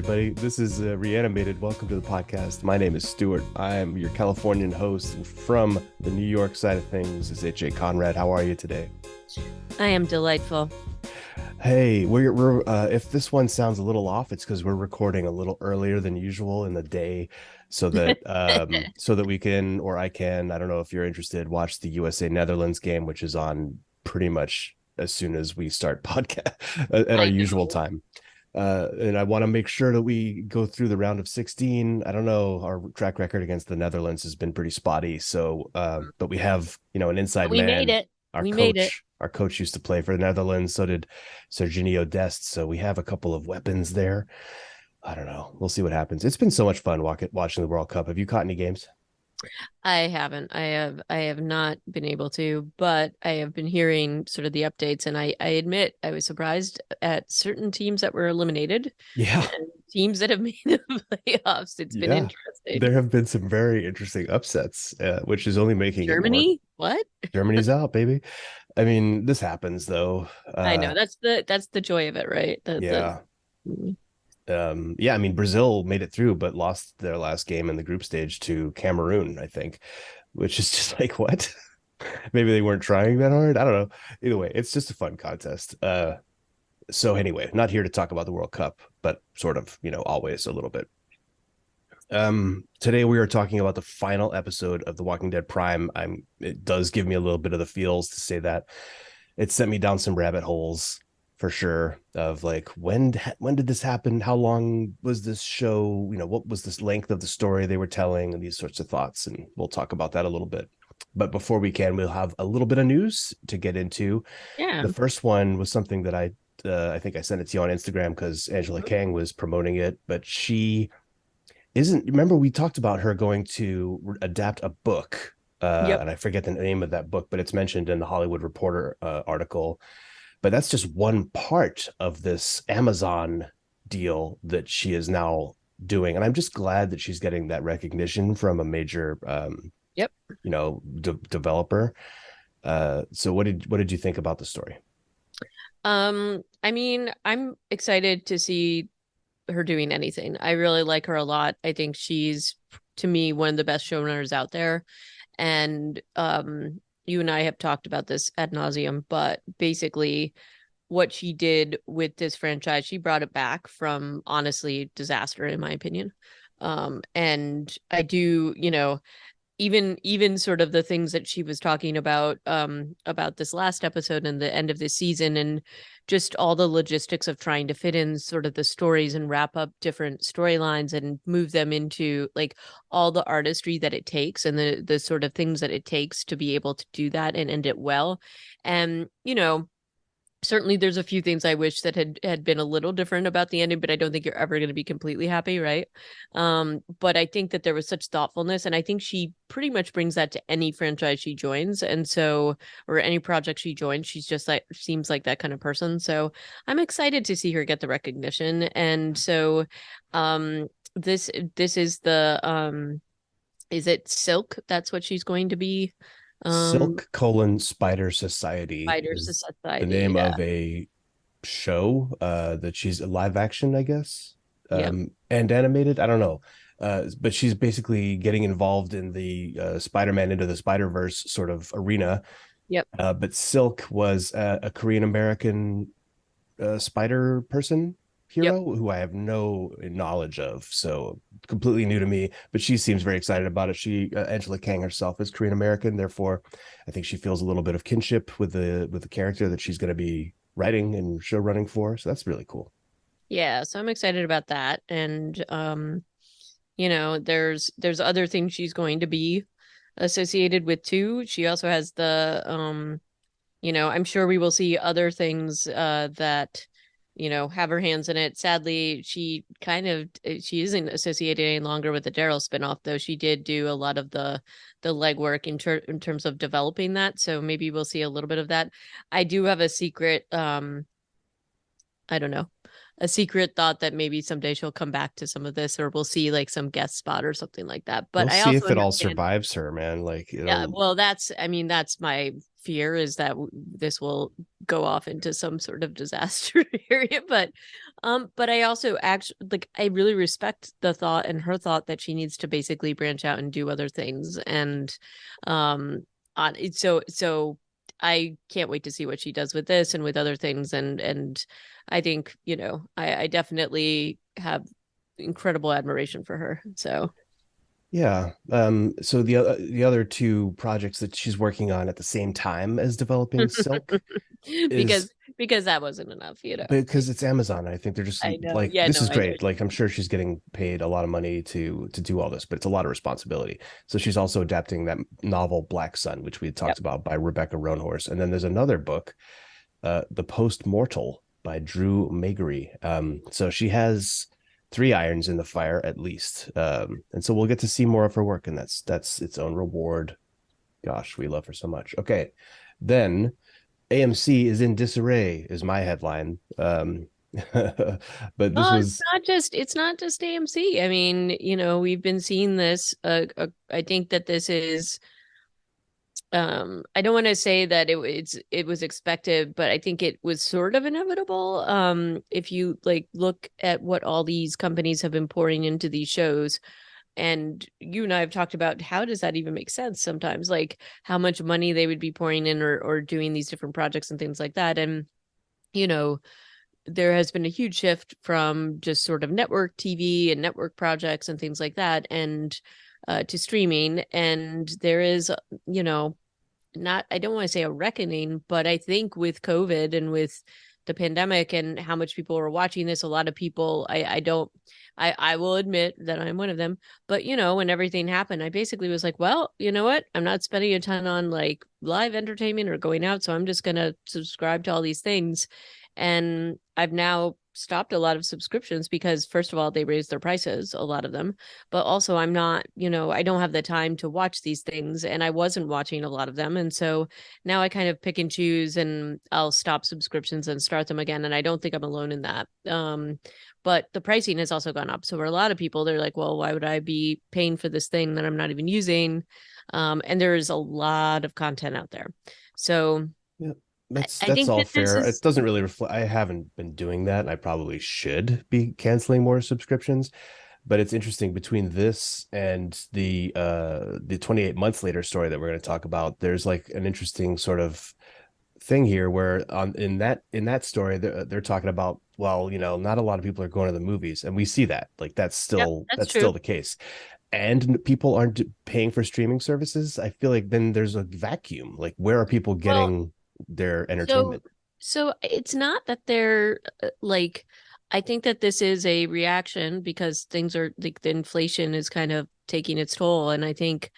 everybody. This is Reanimated. Welcome to the podcast. My name is Stuart. I am your Californian host, and from the New York side of things is AJ Conrad. How are you today? I am delightful. Hey, we're if this one sounds a little off, it's because we're recording a little earlier than usual in the day, so that we can, or I can, I don't know if you're interested, watch the USA Netherlands game, which is on pretty much as soon as we start podcast at our I usual know. time. And I want to make sure that we go through the round of 16. I don't know. Our track record against the Netherlands has been pretty spotty. So, but we have, an inside But we made man. it. We made it. Our coach used to play for the Netherlands. So did Serginho Dest. So we have a couple of weapons there. I don't know. We'll see what happens. It's been so much fun watching the World Cup. Have you caught any games? I haven't. I have not been able to, but I have been hearing sort of the updates, and I admit I was surprised at certain teams that were eliminated Yeah. and teams that have made the playoffs. It's been Yeah. interesting. There have been some very interesting upsets, which is only making it more. Germany? What? Germany's out, baby. I mean, this happens though. I know. That's the joy of it, right? The Yeah. Yeah, I mean, Brazil made it through, but lost their last game in the group stage to Cameroon, I think, which is just like, what? Maybe they weren't trying that hard. I don't know. Either way, it's just a fun contest. So anyway, not here to talk about the World Cup, but sort of, always a little bit. Today we are talking about the final episode of The Walking Dead Prime. It does give me a little bit of the feels to say that. It sent me down some rabbit holes for sure, of like, when did this happen? How long was this show? What was this length of the story they were telling, and these sorts of thoughts. And we'll talk about that a little bit. But before we'll have a little bit of news to get into. Yeah. The first one was something that I think I sent it to you on Instagram because Angela Kang was promoting it, but she isn't. Remember, we talked about her going to adapt a book, Yep. and I forget the name of that book, but it's mentioned in the Hollywood Reporter article. But that's just one part of this Amazon deal that she is now doing, and I'm just glad that she's getting that recognition from a major, Yep. developer. So what did you think about the story? I mean, I'm excited to see her doing anything. I really like her a lot. I think she's, to me, one of the best showrunners out there. And you and I have talked about this ad nauseum, but basically what she did with this franchise, she brought it back from honestly disaster, in my opinion. And I do, even sort of the things that she was talking about this last episode and the end of this season, and just all the logistics of trying to fit in sort of the stories and wrap up different storylines and move them into like all the artistry that it takes and the sort of things that it takes to be able to do that and end it well. And certainly there's a few things I wish that had been a little different about the ending, but I don't think you're ever going to be completely happy, right? But I think that there was such thoughtfulness, and I think she pretty much brings that to any franchise she joins, and so, or any project she joins, she's just like, seems like that kind of person. So I'm excited to see her get the recognition. And so this is the is it Silk? That's what she's going to be. Silk Spider Society Spider is the Society. name Yeah. of a show that she's a live action, I guess, Yeah. and animated. I don't know. But she's basically getting involved in the Spider-Man Into the Spider-Verse sort of arena. Yep. But Silk was a Korean American spider person Yep. hero who I have no knowledge of, so completely new to me. But she seems very excited about it. Angela Kang herself is Korean American, therefore I think she feels a little bit of kinship with the character that she's going to be writing and show running for. So that's really cool. Yeah, so I'm excited about that. And there's other things she's going to be associated with too. She also has the I'm sure we will see other things that have her hands in it. Sadly, she isn't associated any longer with the Daryl spinoff, though she did do a lot of the legwork in terms of developing that. So maybe we'll see a little bit of that. I do have a secret I don't know, a secret thought that maybe someday she'll come back to some of this, or we'll see like some guest spot or something like that. We'll But I see also if it all understand. survives her, man. Like, Yeah, well, that's my fear, is that this will go off into some sort of disaster area. But But I also actually like I really respect the thought and her thought that she needs to basically branch out and do other things. And on so I can't wait to see what she does with this and with other things. And I think, I definitely have incredible admiration for her. So Yeah. So the other two projects that she's working on at the same time as developing Silk is because because that wasn't enough. because it's Amazon. I think they're just I know. like, Yeah, this no, is I know. great. Like, I'm sure she's getting paid a lot of money to do all this, but it's a lot of responsibility. So she's also adapting that novel Black Sun, which we had Yep. talked about, by Rebecca Roanhorse. And then there's another book, The Post Mortal by Drew Magery. So she has three irons in the fire at least. And so we'll get to see more of her work, and that's its own reward. Gosh, we love her so much. Okay. Then AMC is in disarray is my headline. But this Well, was, it's not just AMC. I mean, we've been seeing this. I think that this is. I don't want to say that it was expected, but I think it was sort of inevitable. If you like look at what all these companies have been pouring into these shows, and you and I have talked about how does that even make sense sometimes, like how much money they would be pouring in or doing these different projects and things like that, and you know there has been a huge shift from just sort of network TV and network projects and things like that, and to streaming. And there is, not, I don't want to say a reckoning, but I think with COVID and with the pandemic and how much people are watching this, a lot of people, I don't, I will admit that I'm one of them. But when everything happened, I basically was like, well, you know what? I'm not spending a ton on like live entertainment or going out, so I'm just gonna subscribe to all these things. And I've now stopped a lot of subscriptions because first of all, they raised their prices, a lot of them, but also I'm not, I don't have the time to watch these things, and I wasn't watching a lot of them. And so now I kind of pick and choose, and I'll stop subscriptions and start them again. And I don't think I'm alone in that. But the pricing has also gone up. So for a lot of people, they're like, well, why would I be paying for this thing that I'm not even using? And there is a lot of content out there. So yeah, I, that's I that's think all that this fair. It is, doesn't really reflect. I haven't been doing that. I probably should be canceling more subscriptions, but it's interesting between this and the 28 months later story that we're going to talk about. There's like an interesting sort of thing here where on in that story they're talking about, well, not a lot of people are going to the movies, and we see that, like, that's yep, still that's that's true. still the case, and people aren't paying for streaming services. I feel like then there's a vacuum. Like, where are people Well, getting their So, entertainment? so it's not that they're like, I think that this is a reaction because things are like the inflation is kind of taking its toll. And I think,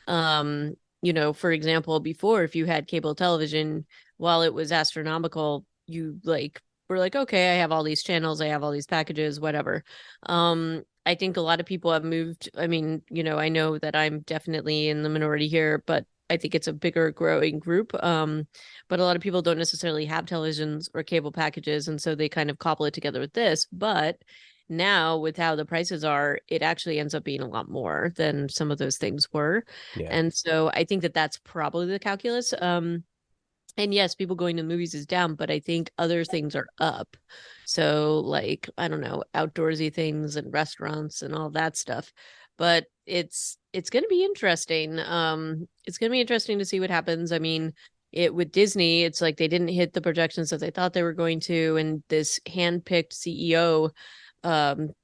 for example, before, if you had cable television, while it was astronomical, you like were like, okay, I have all these channels, I have all these packages, whatever. I think a lot of people have moved. I mean, I know that I'm definitely in the minority here, but I think it's a bigger growing group. But a lot of people don't necessarily have televisions or cable packages, and so they kind of cobble it together with this. But now, with how the prices are, it actually ends up being a lot more than some of those things were. Yeah, And so I think that that's probably the calculus. And yes, people going to the movies is down, but I think other things are up. So, like, I don't know, outdoorsy things and restaurants and all that stuff. But it's going to be interesting. It's going to be interesting to see what happens. I mean, it with Disney, it's like they didn't hit the projections that they thought they were going to, and this handpicked CEO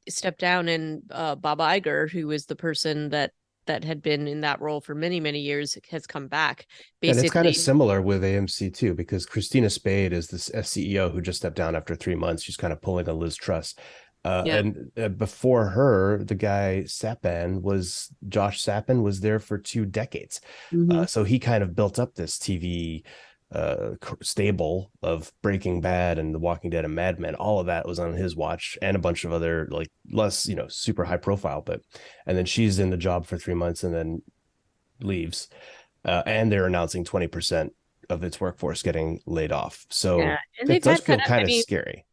stepped down, and Bob Iger, who was the person that had been in that role for many, many years, has come back and it's kind of basically. similar with AMC too, because Christina Spade is this CEO who just stepped down after 3 months. She's kind of pulling a Liz Truss. Yeah. And before her, the guy Josh Sapan was there for 2 decades. Hmm. So he kind of built up this TV stable of Breaking Bad and The Walking Dead and Mad Men. All of that was on his watch, and a bunch of other, like, less, super high profile. But and then she's in the job for 3 months and then leaves, and they're announcing 20% of its workforce getting laid off. Yeah. So And that they've does had feel kind of, kind I of mean, scary.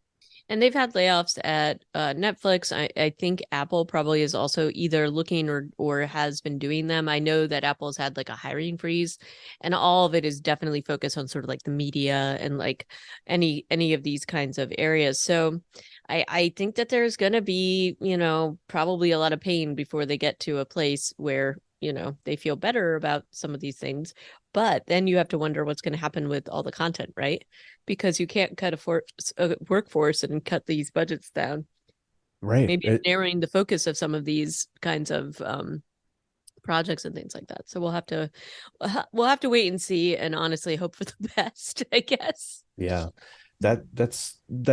And they've had layoffs at Netflix. I think Apple probably is also either looking or has been doing them. I know that Apple's had like a hiring freeze, and all of it is definitely focused on sort of like the media and like any of these kinds of areas. So I think that there's gonna be, probably a lot of pain before they get to a place where, they feel better about some of these things. But then you have to wonder what's going to happen with all the content, right? Because you can't cut a workforce and cut these budgets down. Right. Maybe it's narrowing the focus of some of these kinds of projects and things like that. So we'll have to wait and see, and honestly hope for the best, I guess. Yeah. That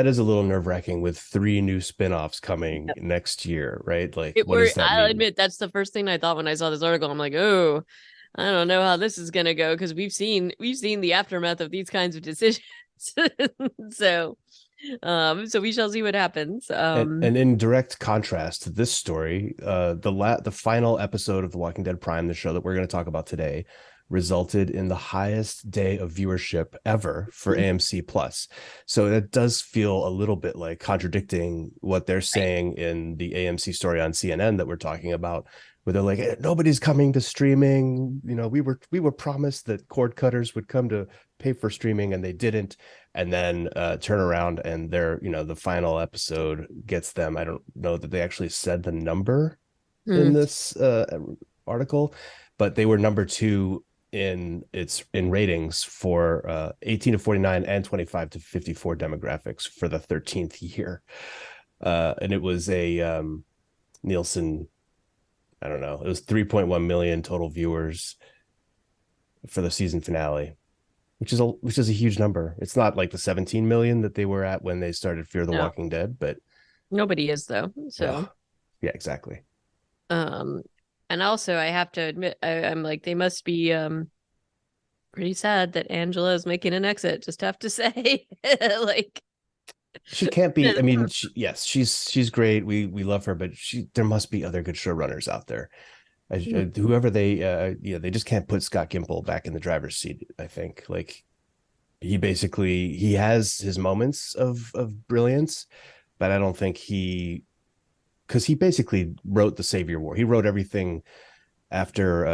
is a little nerve-wracking with three new spin-offs coming Yep. next year, right? Like, what does that I'll mean? admit that's the first thing I thought when I saw this article. I'm like, oh, I don't know how this is gonna go because we've seen the aftermath of these kinds of decisions. so so we shall see what happens. And in direct contrast to this story, the final episode of The Walking Dead Prime, the show that we're going to talk about today, resulted in the highest day of viewership ever for AMC Plus. So that does feel a little bit like contradicting what they're Right. saying in the AMC story on CNN that we're talking about, where they're like, nobody's coming to streaming. We were promised that cord cutters would come to pay for streaming, and they didn't. And then turn around and the final episode gets them. I don't know that they actually said the number in Hmm. this article, but they were number two in ratings for 18 to 49 and 25 to 54 demographics for the 13th year. And it was a Nielsen, I don't know, it was 3.1 million total viewers for the season finale, which is a huge number. It's not like the 17 million that they were at when they started Fear the No, Walking Dead, but nobody is though. So oh, yeah, exactly. um and also I have to admit I'm like they must be pretty sad that Angela is making an exit, just have to say. Like She can't be. I mean, yes, she's great. We love her, but there must be other good showrunners out there. Whoever they just can't put Scott Gimple back in the driver's seat. I think like he has his moments of brilliance, but I don't think because he basically wrote the Savior War. He wrote everything after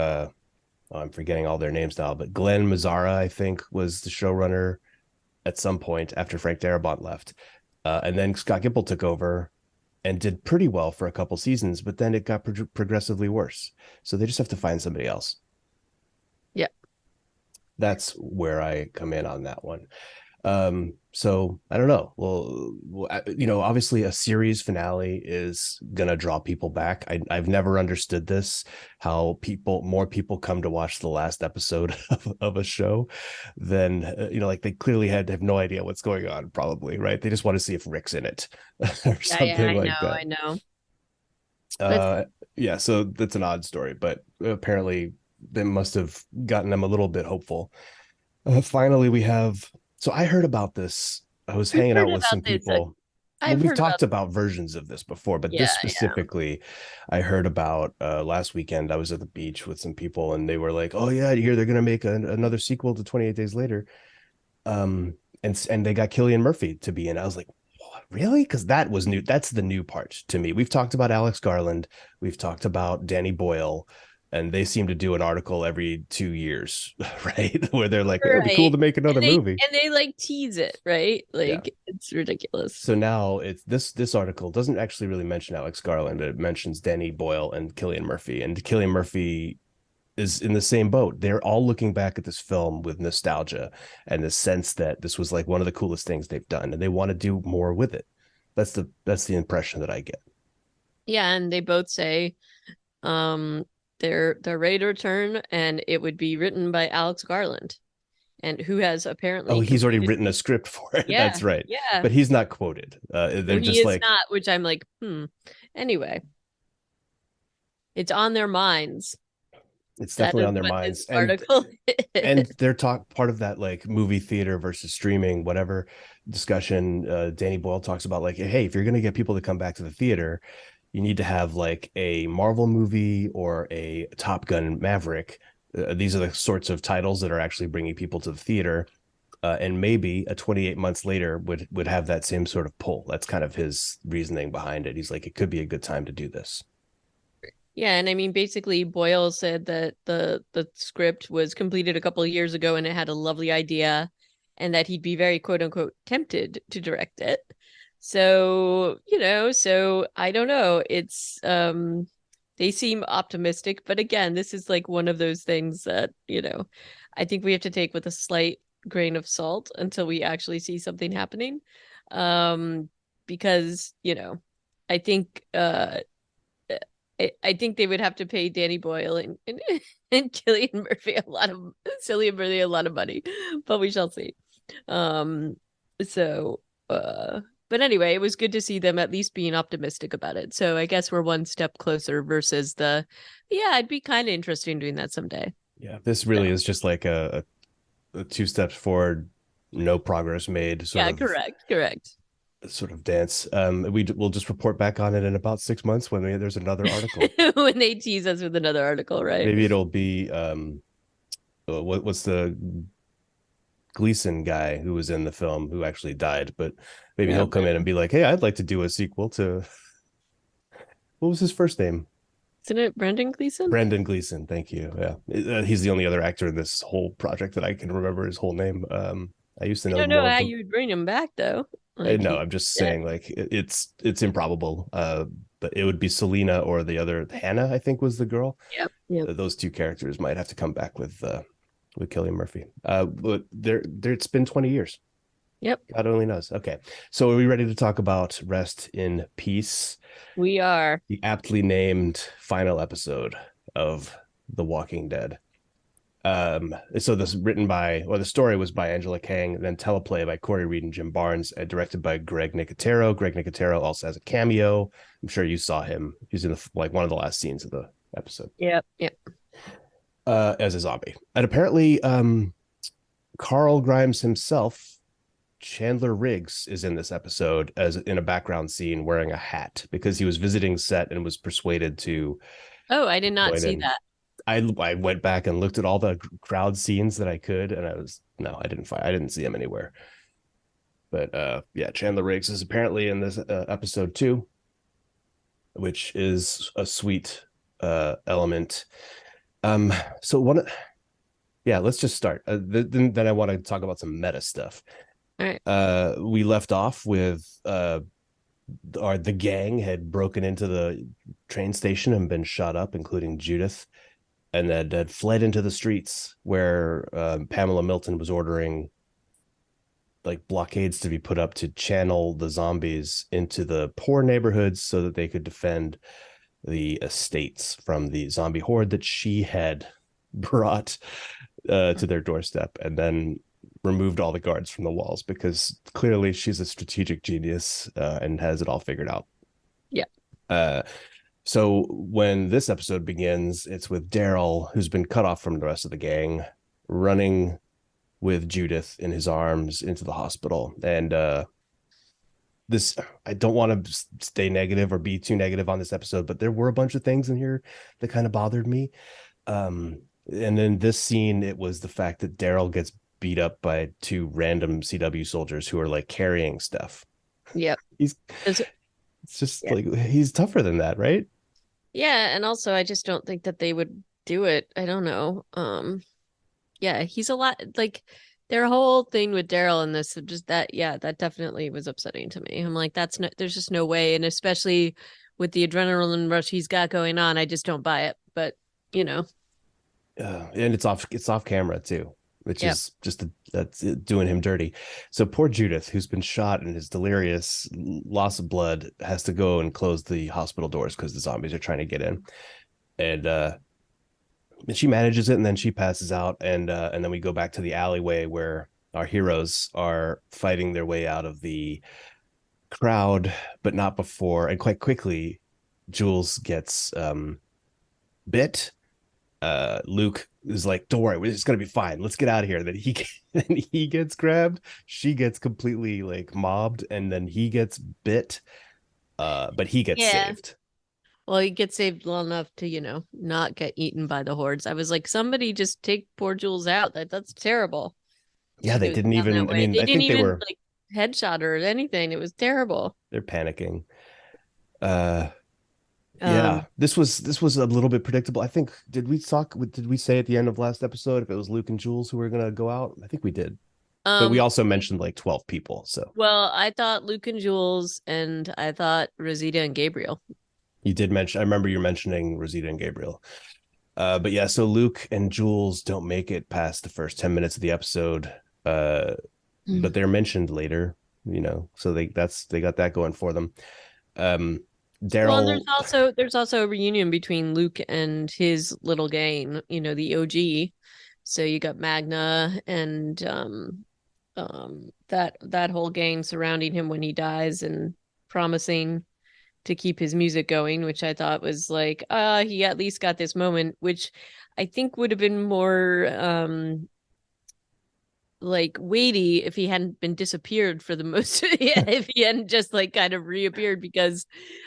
I'm forgetting all their names now, but Glenn Mazzara, I think, was the showrunner at some point after Frank Darabont left. And then Scott Gimple took over and did pretty well for a couple seasons, but then it got progressively worse. So they just have to find somebody else. yeah. That's where I come in on that one. So I don't know. Well, obviously a series finale is gonna draw people back. I've never understood this, how more people come to watch the last episode of a show than like they clearly have no idea what's going on, probably, right? They just want to see if Rick's in it or Yeah, yeah, something I know, like that. I know. But Uh, yeah, so that's an odd story, but apparently they must have gotten them a little bit hopeful. Finally, we have. So I heard about this. I was we've hanging heard out with about some this. people. Well, I've we've heard about talked about versions of this before, but this yeah, specifically, I heard about last weekend. I was at the beach with some people, and they were like, "Oh yeah, you hear they're going to make another sequel to 28 Days Later." And they got Killian Murphy to be in. I was like, what, really? Because that was new. That's the new part to me. We've talked about Alex Garland, we've talked about Danny Boyle, and they seem to do an article every 2 years, right? Where they're like, it'll be cool right. to make And another they movie. and they like tease it, right? Yeah. Like it's ridiculous. So now it's this article doesn't actually really mention Alex Garland, but it mentions Danny Boyle and Killian Murphy. And Killian Murphy is in the same boat. They're all looking back at this film with nostalgia and the sense that this was like one of the coolest things they've done, and they want to do more with it. That's the impression that I get. Yeah, and they both say um they're ready to return, and it would be written by Alex Garland, and who has Oh, apparently he's already completed. written a script for it. Yeah, That's right, yeah. but he's not quoted. No, They're he just is like not, which I'm like, Anyway, it's on their minds. it's That definitely is on their what minds, this article is. and they're talk part of that like movie theater versus streaming whatever discussion. Danny Boyle talks about like, hey, if you're going to get people to come back to the theater, you need to have like a Marvel movie or a Top Gun Maverick. These are the sorts of titles that are actually bringing people to the theater. and maybe a 28 months later would have that same sort of pull. That's kind of his reasoning behind it. He's like, it could be a good time to do this. Yeah, and I mean basically Boyle said that the script was completed a couple of years ago and it had a lovely idea and that he'd be very quote unquote tempted to direct it. So, so I don't know. It's they seem optimistic, but again, this is like one of those things that, I think we have to take with a slight grain of salt until we actually see something happening. Um because, I think I think they would have to pay Danny Boyle and Cillian Murphy a lot of money, but we shall see. Um, so, but anyway, it was good to see them at least being optimistic about it. So I guess we're one step closer versus yeah, it'd be kind of interesting doing that someday. Yeah, this really So, is just like a two steps forward, no progress made yeah, correct. sort of dance. We'll just report back on it in about 6 months when there's another article. When they tease us with another article, right? Maybe it'll be what's the Gleason guy who was in the film who actually died, but maybe Yeah, he'll come in and be like, "Hey, I'd like to do a sequel to what was his first name? isn't it Brendan Gleeson? Brendan Gleeson. Thank you. Yeah, he's the only other actor in this whole project that I can remember his whole name. I used to I know don't know more of how the. you would bring him back though. Like No, he's I'm just dead. saying, like it's improbable. But it would be Selena or the other Hannah, I think, was the girl. Yep. Those two characters might have to come back with Killian Murphy. But there, it's been 20 years. Yep. God only knows. Okay, so are we ready to talk about Rest in Peace, We are. the aptly named final episode of The Walking Dead? So this written by, or the story was by Angela Kang, and then teleplay by Corey Reed and Jim Barnes, and directed by Greg Nicotero. Greg Nicotero also has a cameo. I'm sure you saw him. He's in like one of the last scenes of the episode Yep. as a zombie. And apparently, Carl Grimes himself, Chandler Riggs, is in this episode as in a background scene wearing a hat because he was visiting set and was persuaded to Oh, I did not join see in. that. I went back and looked at all the crowd scenes that I could, and I didn't see him anywhere. But yeah, Chandler Riggs is apparently in this episode too, which is a sweet element. Um, so one, yeah, let's just start. Then I want to talk about some meta stuff. All right. We left off with the gang had broken into the train station and been shot up, including Judith, and that had fled into the streets where Pamela Milton was ordering like blockades to be put up to channel the zombies into the poor neighborhoods so that they could defend the estates from the zombie horde that she had brought to their doorstep, and then removed all the guards from the walls because clearly she's a strategic genius and has it all figured out. Yeah. Uh, so when this episode begins, it's with Daryl, who's been cut off from the rest of the gang, running with Judith in his arms into the hospital. And this, I don't want to stay negative or be too negative on this episode, but there were a bunch of things in here that kind of bothered me. And then this scene, it was the fact that Daryl gets beat up by two random CW soldiers who are like carrying stuff. Yep. He's It's- it's just yeah. like he's tougher than that, right? Yeah, and also I just don't think that they would do it. I don't know. Yeah, he's a lot like their whole thing with Daryl and this just that yeah, that definitely was upsetting to me. I'm like, that's no there's just no way. And especially with the adrenaline rush he's got going on, I just don't buy it. But you know, And it's off camera too, which yeah. is just that's doing him dirty. So poor Judith, who's been shot and is delirious, loss of blood, has to go and close the hospital doors because the zombies are trying to get in, and she manages it, and then she passes out, and then we go back to the alleyway where our heroes are fighting their way out of the crowd, but not before, and quite quickly, Jules gets bit. Luke is like, "Don't worry, it's gonna be fine. Let's get out of here." Then then he gets grabbed. She gets completely like mobbed, and then he gets bit. But he gets Yeah. saved. Well, he gets saved well enough to, not get eaten by the hordes. I was like, somebody just take poor Jules out. That's terrible. Yeah, they goes didn't down that even. I way. mean, They I didn't think they even were. like headshot her or anything. It was terrible. They're panicking. Uh, Um, yeah, this was a little bit predictable. I think did we say at the end of last episode if it was Luke and Jules who were gonna go out? I think we did. But we um, also mentioned like 12 people. So well, I thought Luke and Jules, and I thought Rosita and Gabriel. you did mention, I remember you mentioning Rosita and Gabriel. But yeah, so Luke and Jules don't make it past the first 10 minutes of the episode. Uh, but Mm. they're mentioned later, so they got that going for them. Um, Well, and Daryl, there's also a reunion between Luke and his little gang, the OG. So you got Magna and that whole gang surrounding him when he dies and promising to keep his music going, which I thought was like, he at least got this moment, which I think would have been more like weighty if he hadn't been disappeared for the most yeah, if he hadn't just like kind of reappeared, because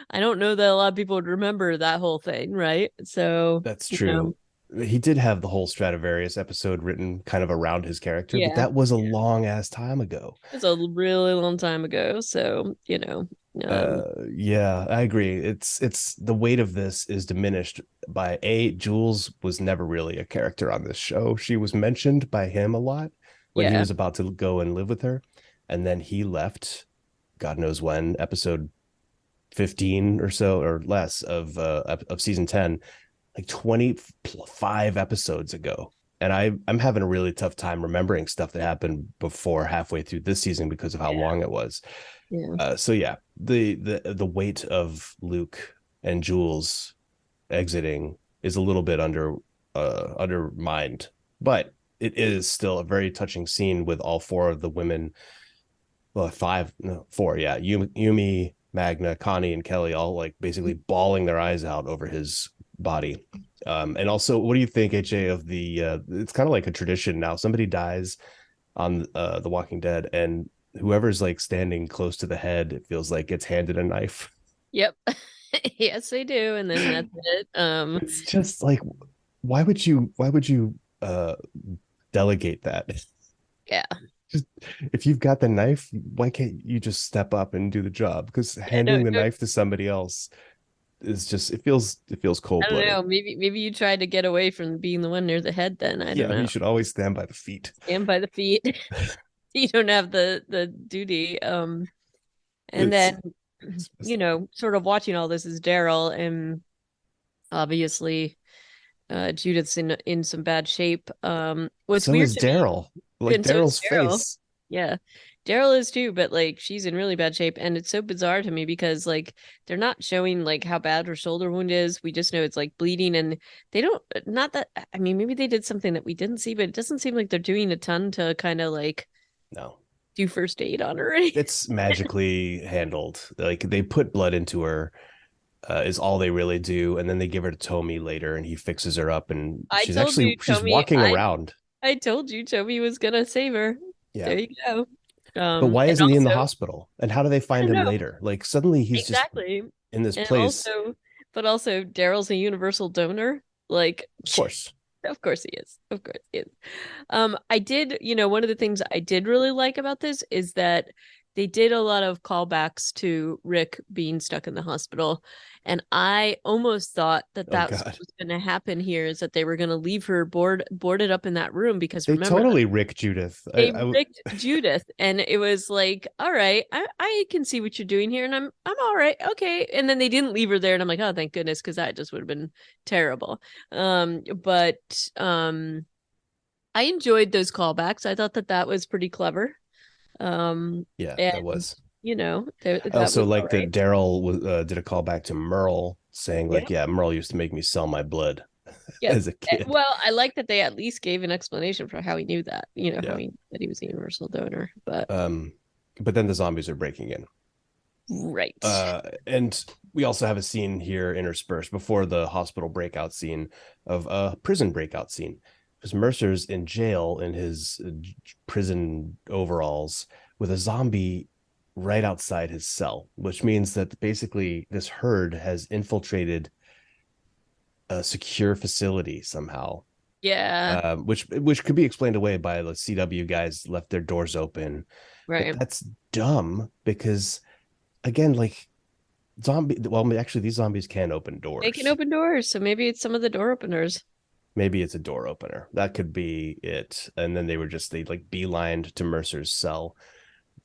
I don't know that a lot of people would remember that whole thing, right? So, that's true. He did have the whole Stradivarius episode written kind of around his character, but yeah, that was a long ass time ago. it's a really long time ago. So, Yeah, I agree. It's the weight of this is diminished by Jules was never really a character on this show. She was mentioned by him a lot when he yeah, was about to go and live with her, and then he left, God knows when, episode 15 or so or less of season 10, like 25 episodes ago. And I'm having a really tough time remembering stuff that happened before halfway through this season because of how yeah, long it was. yeah. So yeah, the weight of Luke and Jules exiting is a little bit undermined, but it is still a very touching scene with all four of the women. Well, five, no, four, yeah. Yumi, Magna, Connie, and Kelly all like basically bawling their eyes out over his body. And also, what do you think, HA, of the? It's kind of like a tradition now. Somebody dies on The Walking Dead, and whoever's like standing close to the head, it feels like gets handed a knife. Yep. Yes, they do, and then that's it. It's just like, why would you delegate that? Yeah. Just if you've got the knife, why can't you just step up and do the job? Because Yeah, no, handing the no, knife to somebody else is just it feels I don't cold-blooded. know. Maybe you tried to get away from being the one near the head then. I don't Yeah, you know. should always stand by the feet. Stand by the feet. You don't have the duty. And It's, then, it's sort of watching all this is Daryl, and obviously Judith's in some bad shape. What's so weird is to me, Daryl. Like and so is Daryl's Daryl. face. Yeah. Daryl is too, but like she's in really bad shape. And it's so bizarre to me because like they're not showing like how bad her shoulder wound is. We just know it's like bleeding, and they don't, not that, I mean, maybe they did something that we didn't see, but it doesn't seem like they're doing a ton to kind of like No, do first aid on her or anything. it's magically handled. Like they put blood into her, is all they really do, and then they give her to Tommy later, and he fixes her up, and I told you, she's Tommy, walking around. I told you Toby was gonna save her. Yeah, There you go. but why And isn't he in the also, hospital? And how do they I find don't him know later? Like suddenly he's just exactly. in this And place. also, but also, Daryl's a universal donor. Like, Of course. of course he is. Of course he is. I did, one of the things I did really like about this is that they did a lot of callbacks to Rick being stuck in the hospital. And I almost thought that Oh that's God. what was going to happen here, is that they were going to leave her boarded up in that room, because They remember, totally Rick Judith. they picked Judith, and it was like, all right, I can see what you're doing here, and I'm all right, okay. And then they didn't leave her there, and I'm like, oh, thank goodness, because that just would have been terrible. But I enjoyed those callbacks. I thought that that was pretty clever. Yeah, And that was. I that also was all like that right. Daryl did a callback to Merle saying Yeah. like, yeah, Merle used to make me sell my blood Yes. as a kid. Well, I like that they at least gave an explanation for how he knew that. How Yeah. he that he was a universal donor. But Um, but then the zombies are breaking in. right. And we also have a scene here interspersed before the hospital breakout scene of a prison breakout scene. Because Mercer's in jail in his prison overalls with a zombie right outside his cell, which means that basically this herd has infiltrated a secure facility somehow. Yeah, which could be explained away by the CW guys left their doors open, but right. that's dumb because again, like zombie. Well, actually, these zombies can open They can doors. open doors, so maybe it's some of the door openers. Maybe it's a door opener. That could be it. And then they like beelined to Mercer's cell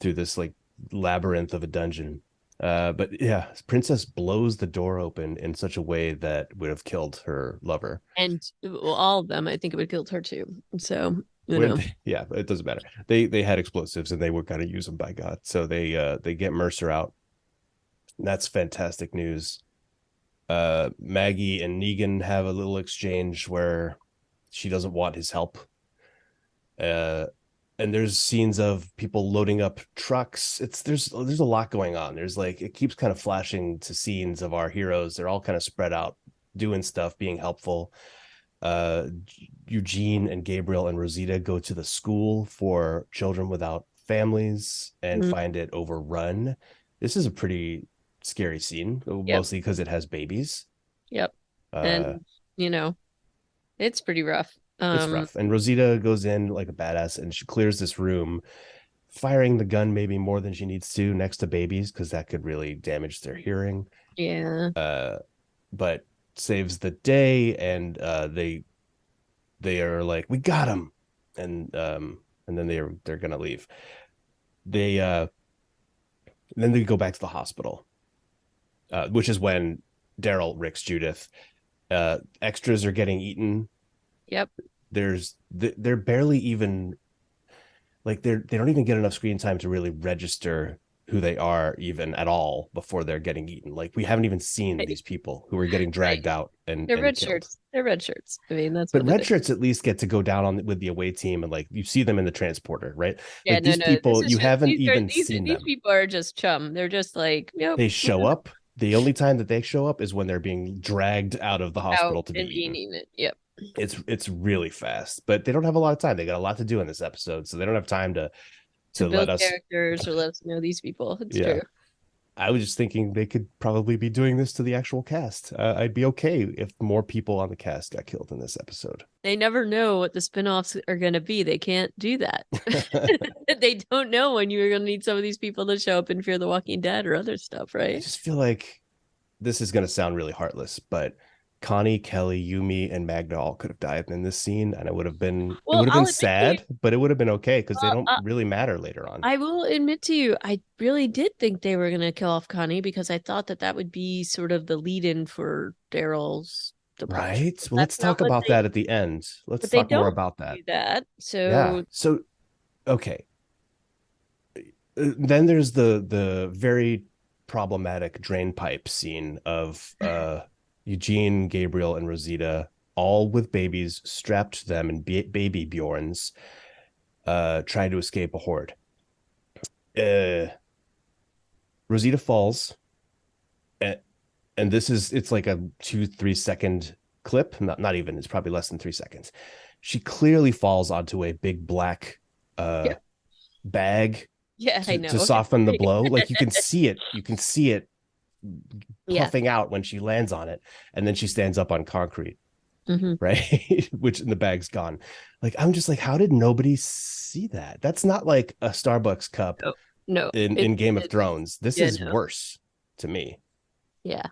through this like labyrinth of a dungeon. But yeah, Princess blows the door open in such a way that would have killed her lover. And well, all of them, I think it would kill her too. So, Yeah, it doesn't matter. They had explosives and they were gonna use them by God. So they get Mercer out. That's fantastic news. Maggie and Negan have a little exchange where she doesn't want his help. Uh, and there's scenes of people loading up trucks. There's a lot going on. There's like it keeps kind of flashing to scenes of our heroes. They're all kind of spread out, doing stuff, being helpful. Uh, Eugene and Gabriel and Rosita go to the school for children without families and mhm. find it overrun. This is a pretty scary scene, Yep, mostly because it has babies. yep. Uh, And you know, it's pretty rough. it's rough. And Rosita goes in like a badass and she clears this room, firing the gun maybe more than she needs to next to babies because that could really damage their hearing. Yeah. Uh, but saves the day, and they are like, "We got him," and then they're gonna leave. They then they go back to the hospital, which is when Daryl, Rick's Judith, extras are getting eaten. Yep. They're barely even like they don't even get enough screen time to really register who they are even at all before they're getting eaten. Like we haven't even seen Right. these people who are getting Right. dragged out They're and red killed. shirts. They're red shirts. I mean, that's But what it red is. shirts at least get to go down on with the away team and like you see them in the transporter, right? Yeah, Like no, these no. This people, is you just haven't even seen these them. people are just chum. They're just like, nope, They show up. The only time that they show up is when they're being dragged out of the out hospital to be and being eaten. eaten. Yep. It's really fast, but they don't have a lot of time. They got a lot to do in this episode, so they don't have time To to let build us. characters or let us know these people. It's Yeah, true. I was just thinking they could probably be doing this to the actual cast. I'd be okay if more people on the cast got killed in this episode. They never know what the spin-offs are going to be. They can't do that. They don't know when you're going to need some of these people to show up in Fear the Walking Dead or other stuff, I right? just feel like this is going to sound really heartless, but Connie, Kelly, Yumi, and Magda all could have died in this scene, and it Well, would have I'll been admit to you, sad, but it would have been okay because they well, don't really matter later on, I will admit to you, I really did think they were going to kill off Connie because I thought that that would be sort of the lead-in for Daryl's departure. right? Well, let's That's not talk about that at the end. Let's but they talk more don't about do that. that. Yeah. So So okay, then there's the very problematic drain pipe scene of Eugene, Gabriel, and Rosita all with babies strapped to them and baby Bjorns trying to escape a horde. Uh, Rosita falls, and, and this is it's like a 2-3 second clip. Not even. It's probably less than 3 seconds. She clearly falls onto a big black yeah, bag yeah, I to know. soften the blow. Like you can see it. You can see it Yeah. puffing out when she lands on it, and then she stands up on concrete, Hmm. right? Which in the bag's gone. Like I'm just like, how did nobody see that? That's not like a Starbucks cup No, no, in Game of it Thrones. This yeah, is no, worse to me. yeah.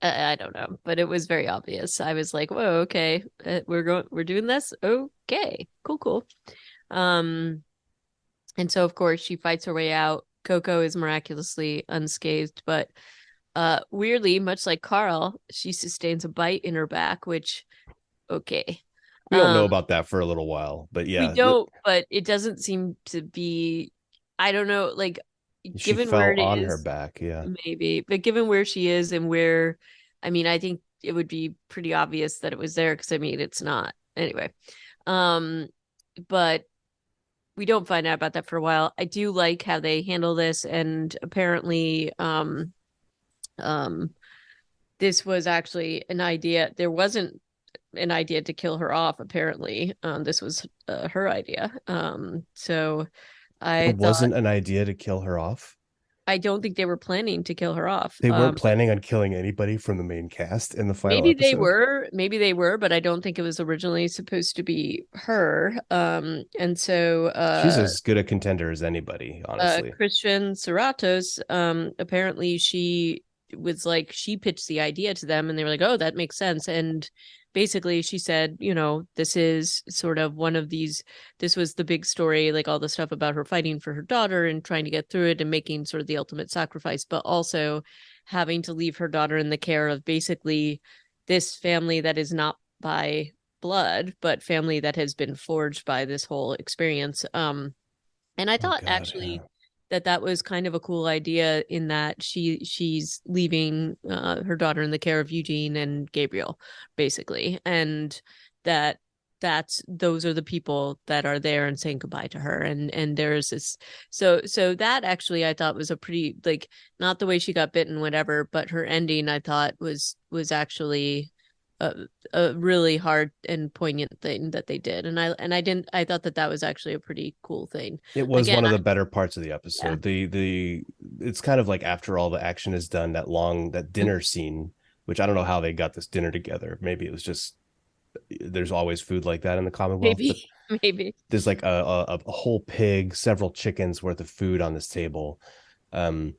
I don't know, but it was very obvious. I was like, "Whoa, okay, we're doing this. Okay, cool, cool." Um, and so of course she fights her way out. Coco is miraculously unscathed, but weirdly, much like Carl, she sustains a bite in her back, which okay. We don't know Um, about that for a little while, but we yeah, don't, but it doesn't seem to be. I don't know, like she given where fell it on her is, back. Yeah. maybe, but given where she is and where, I mean, I think it would be pretty obvious that it was there because I mean, it's not anyway. Um, but we don't find out about that for a while. I do like how they handle this, and apparently, um, this was actually an idea. There wasn't an idea to kill her off. Apparently, this was her idea. So There I thought, wasn't an idea to kill her off. I don't think they were planning to kill her off. They weren't planning on killing anybody from the main cast in the final episode. Maybe they were, but I don't think it was originally supposed to be her. And so She's as good a contender as anybody, honestly. Christian Serratos, apparently she pitched the idea to them and they were like, oh, that makes sense. And basically she said, this is sort of one of these, this was the big story, like all the stuff about her fighting for her daughter and trying to get through it and making sort of the ultimate sacrifice, but also having to leave her daughter in the care of basically this family that is not by blood, but family that has been forged by this whole experience. And I Oh thought God, yeah. actually that was kind of a cool idea in that she's leaving her daughter in the care of Eugene and Gabriel, basically, and that those are the people that are there and saying goodbye to her, and there's this so that actually I thought was a pretty, like, not the way she got bitten, whatever, but her ending I thought was actually a, a really hard and poignant thing that they did, and I thought that was actually a pretty cool thing. It was Again, one of the better parts of the yeah. episode. The it's kind of like after all the action is done, that dinner scene, which I don't know how they got this dinner together. Maybe it was just there's always food like that in the Commonwealth, but Maybe, maybe. there's like a whole pig, several chickens worth of food on this table. Um,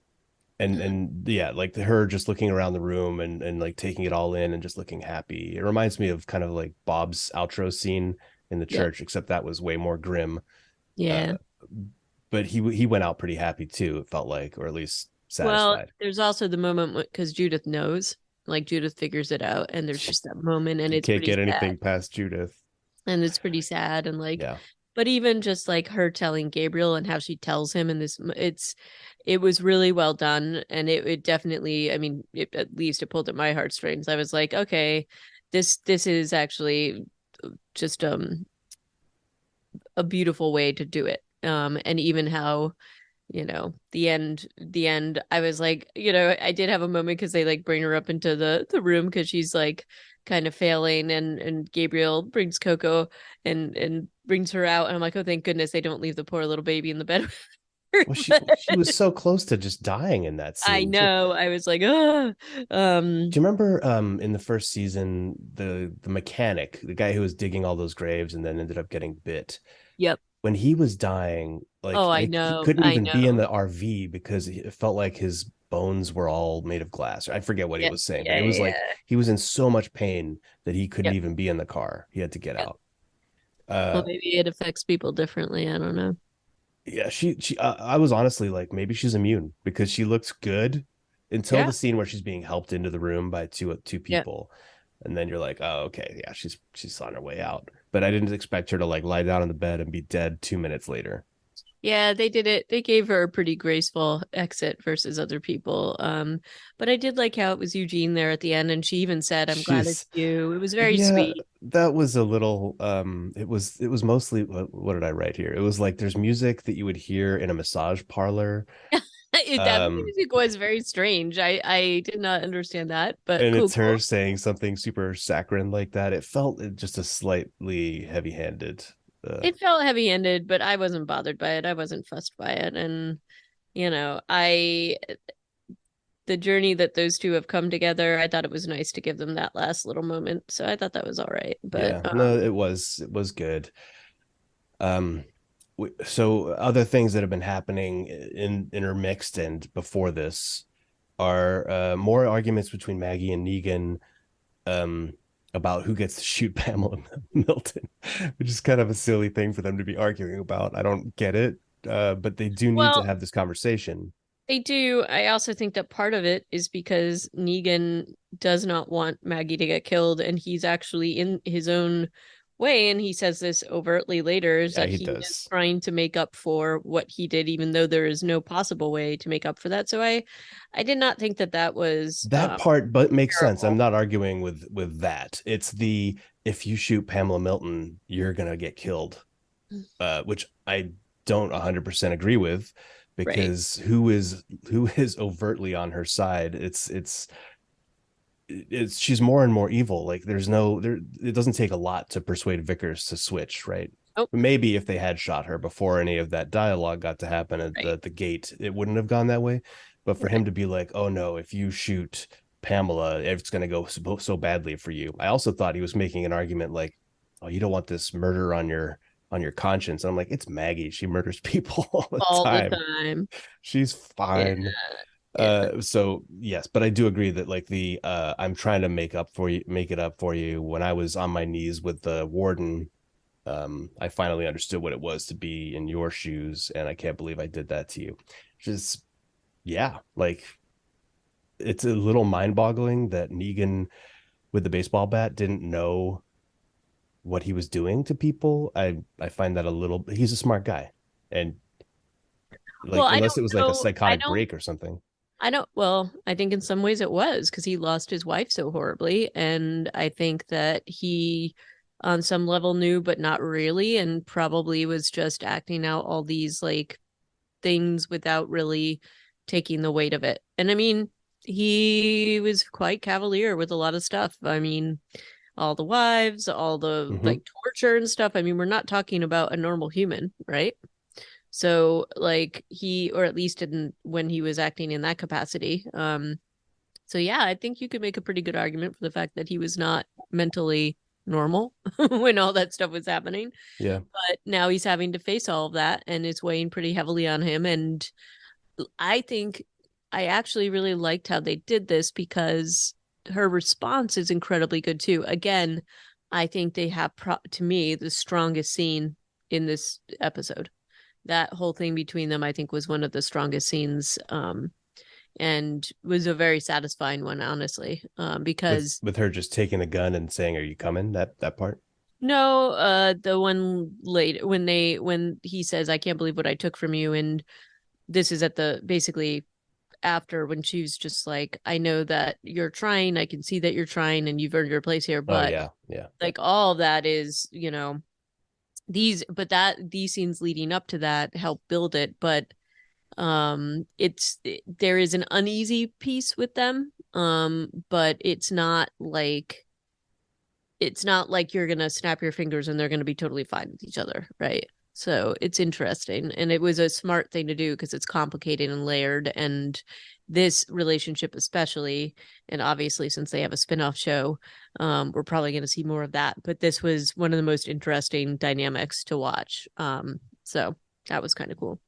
and yeah, like her just looking around the room and like taking it all in and just looking happy. It reminds me of kind of like Bob's outro scene in the Yep. church, except that was way more grim. Yeah. Uh, but he went out pretty happy too. It felt like, or at least Well, satisfied. there's also the moment because Judith knows, like Judith figures it out, and there's just that moment, and You it's can't pretty get sad, anything past Judith. and like, Yeah, but even just like her telling Gabriel and how she tells him, and it was really well done, and it definitely, I mean, at least it pulled at my heartstrings. I was like, okay, this is actually just a beautiful way to do it. And even how, the end, I was like, I did have a moment because they like bring her up into the room because she's like kind of failing, and Gabriel brings Coco and brings her out, and I'm like, oh, thank goodness they don't leave the poor little baby in the bed with her. well, she But was so close to just dying in that I scene too. know, I was like, oh. Do you remember in the first season the mechanic, the guy who was digging all those graves and then ended up getting bit? Yep. When he was dying, like Oh, I he know, couldn't I even be in know. the RV because it felt like his bones were all made of glass. I forget what he Yeah, was saying, but yeah, it was yeah, like yeah. he was in so much pain that he couldn't Yep, even be in the car. He had to get yep. out. Well, Uh, maybe it affects people differently. I don't know. yeah, she I was honestly like maybe she's immune because she looked good until Yeah, the scene where she's being helped into the room by two yeah. people, and then you're like, oh, okay, yeah, she's on her way out. But I didn't expect her to like lie down on the bed and be dead 2 minutes later. Yeah, they did it. They gave her a pretty graceful exit versus other people. But I did like how it was Eugene there at the end, and she even said, "I'm glad it's She's you." It was very Yeah, sweet. that was a little it was mostly what did I write here? It was like there's music that you would hear in a massage parlor. That Um music was very strange. I did not understand that, but and cool, it's her cool. saying something super saccharine like that. It felt just a slightly heavy-handed. It felt heavy-handed, but I wasn't bothered by it. I wasn't fussed by it, and I the journey that those two have come together, I thought it was nice to give them that last little moment. So I thought that was all right. But Yeah, no, it was good. Um so other things that have been happening in intermixed and before this are more arguments between Maggie and Negan, um, about who gets to shoot Pamela Milton, which is kind of a silly thing for them to be arguing about. I don't get it, but they do need to well, have this conversation. they do. I also think that part of it is because Negan does not want Maggie to get killed, and he's actually in his own way, and he says this overtly later, is Yeah, that he he is does. trying to make up for what he did, even though there is no possible way to make up for that. So I did not think that was That part, but makes sense. I'm terrible. not arguing with that. It's the if you shoot Pamela Milton, you're gonna get killed, which I don't 100% agree with, Right. because who is overtly on her side? It's she's more and more evil. Like there's no there. It doesn't take a lot to persuade Vickers to switch, right? Oh, Maybe if they had shot her before any of that dialogue got to happen at right. the gate, it wouldn't have gone that way. But for him Right. to be like, oh no, if you shoot Pamela, it's going to go so badly for you. I also thought he was making an argument like, oh, you don't want this murder on your conscience. And I'm like, it's Maggie. She murders people all the All the time. time. She's Yeah. fine. Yeah. So yes, but I do agree that like the I'm trying to make it up for you. When I was on my knees with the warden, I finally understood what it was to be in your shoes, and I can't believe I did that to you. Just yeah, like it's a little mind-boggling that Negan with the baseball bat didn't know what he was doing to people. I find that a little. He's a smart guy, and Well, like I unless it don't was like a know. psychotic break or something. Well, I think in some ways it was because he lost his wife so horribly. And I think that he, on some level, knew, but not really, and probably was just acting out all these like things without really taking the weight of it. And I mean, he was quite cavalier with a lot of stuff. I mean, all the wives, all the Mm-hmm. like torture and stuff. I mean, we're not talking about a normal human, right? So like he, or at least didn't when he was acting in that capacity. So yeah, I think you could make a pretty good argument for the fact that he was not mentally normal when all that stuff was happening. Yeah. But now he's having to face all of that and it's weighing pretty heavily on him. And I think I actually really liked how they did this because her response is incredibly good too. Again, I think they have to me the strongest scene in this episode. That whole thing between them, I think, was one of the strongest scenes, and was a very satisfying one, honestly. Because With her just taking the gun and saying, "Are you coming?" That part. no, the one later when he says, "I can't believe what I took from you," and this is at the basically after when she's just like, "I know that you're trying, I can see that you're trying, and you've earned your place here," Oh but yeah, yeah, like all of that is, these scenes leading up to that help build it, but there is an uneasy piece with them, but it's not like you're gonna snap your fingers and they're gonna be totally fine with each other, right? So it's interesting, and it was a smart thing to do because it's complicated and layered, and this relationship especially, and obviously since they have a spin-off show, we're probably going to see more of that, but this was one of the most interesting dynamics to watch, so that was kind of cool.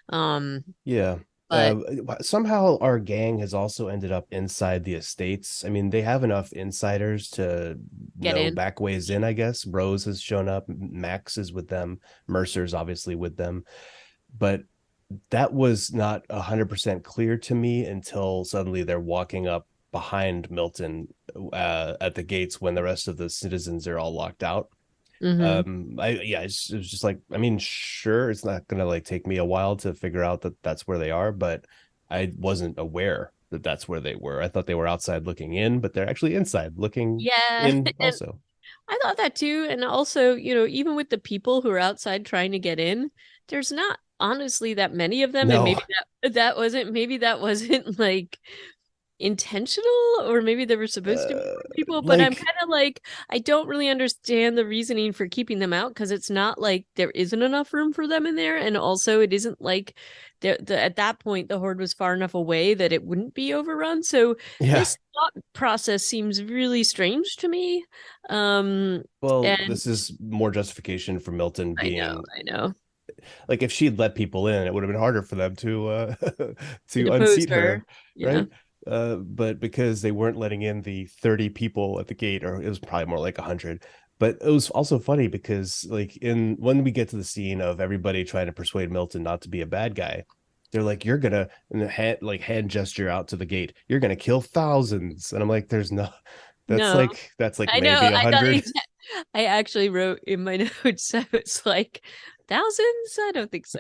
um yeah. but Somehow our gang has also ended up inside the estates. I mean, they have enough insiders to get know in. back ways in. I guess Rose has shown up. Max is with them. Mercer's obviously with them, but that was not 100% clear to me until suddenly they're walking up behind Milton at the gates when the rest of the citizens are all locked out. Mm-hmm. It was just like, I mean, sure, it's not gonna like take me a while to figure out that that's where they are, but I wasn't aware that that's where they were. I thought they were outside looking in, but they're actually inside looking Yeah, in and also. I thought that too. And also, even with the people who are outside trying to get in, there's not honestly that many of them. And No, maybe that wasn't like intentional, or maybe there were supposed to be uh, more people, but I'm like kind of like, I don't really understand the reasoning for keeping them out because it's not like there isn't enough room for them in there. And also, it isn't like at that point, the horde was far enough away that it wouldn't be overrun. So yeah. this thought process seems really strange to me. Well, And this is more justification for Milton I know, being I know. like if she'd let people in, it would have been harder for them to To to depose unseat her. her, Yeah. right? But because they weren't letting in the 30 people at the gate, or it was probably more like 100. But it was also funny because like in when we get to the scene of everybody trying to persuade Milton not to be a bad guy, they're like, "You're gonna," and the hand gesture out to the gate, "You're gonna kill thousands," and I'm like, "There's no." No, That's like I know. maybe a I thought hundred. I actually wrote in my notes, I was like, thousands? I don't think so.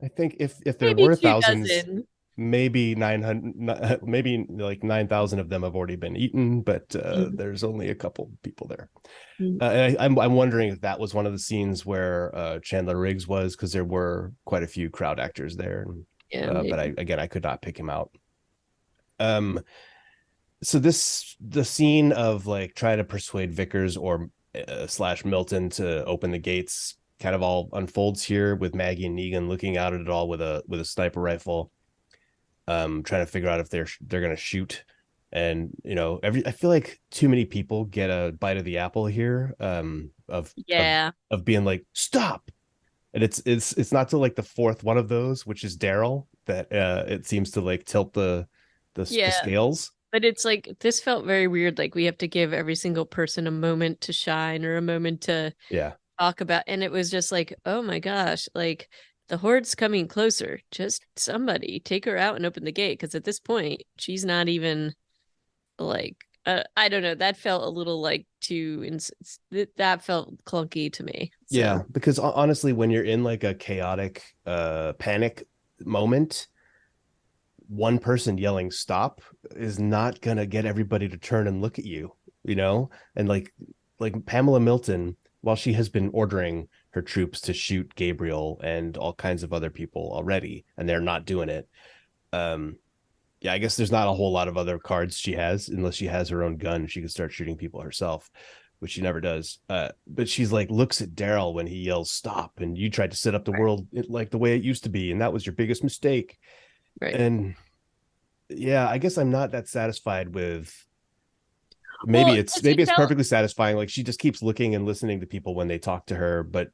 I think if there Maybe were two thousands, dozen. maybe 900, maybe like 9,000 of them have already been eaten, but Mhm. there's only a couple people there. Mhm. I'm wondering if that was one of the scenes where Chandler Riggs was, because there were quite a few crowd actors there, Yeah, but maybe. I could not pick him out. Um, so the scene of like trying to persuade Vickers or slash Milton to open the gates. kind of all unfolds here with Maggie and Negan looking out at it all with a sniper rifle, trying to figure out if they're gonna shoot. And I feel like too many people get a bite of the apple here, Yeah. of being like, stop. And it's not till like the fourth one of those, which is Daryl, that it seems to like tilt the Yeah. scales. But it's like this felt very weird. Like we have to give every single person a moment to shine or a moment to Yeah. talk about. And it was just like, oh my gosh, like the horde's coming closer. Just somebody take her out and open the gate. Because at this point, she's not even like, I don't know. That felt a little like that felt clunky to me. Yeah, So, because honestly, when you're in like a chaotic panic moment, one person yelling stop is not gonna get everybody to turn and look at you, And like Pamela Milton, while she has been ordering her troops to shoot Gabriel and all kinds of other people already, and they're not doing it. Yeah, I guess there's not a whole lot of other cards she has, unless she has her own gun. She can start shooting people herself, which she never does. But she's like, looks at Daryl when he yells stop, and you tried to set up the world like the way it used to be, and that was your biggest mistake. right. And yeah, I guess I'm not that satisfied with. Well, as you Maybe it's tell, perfectly satisfying. Like she just keeps looking and listening to people when they talk to her, but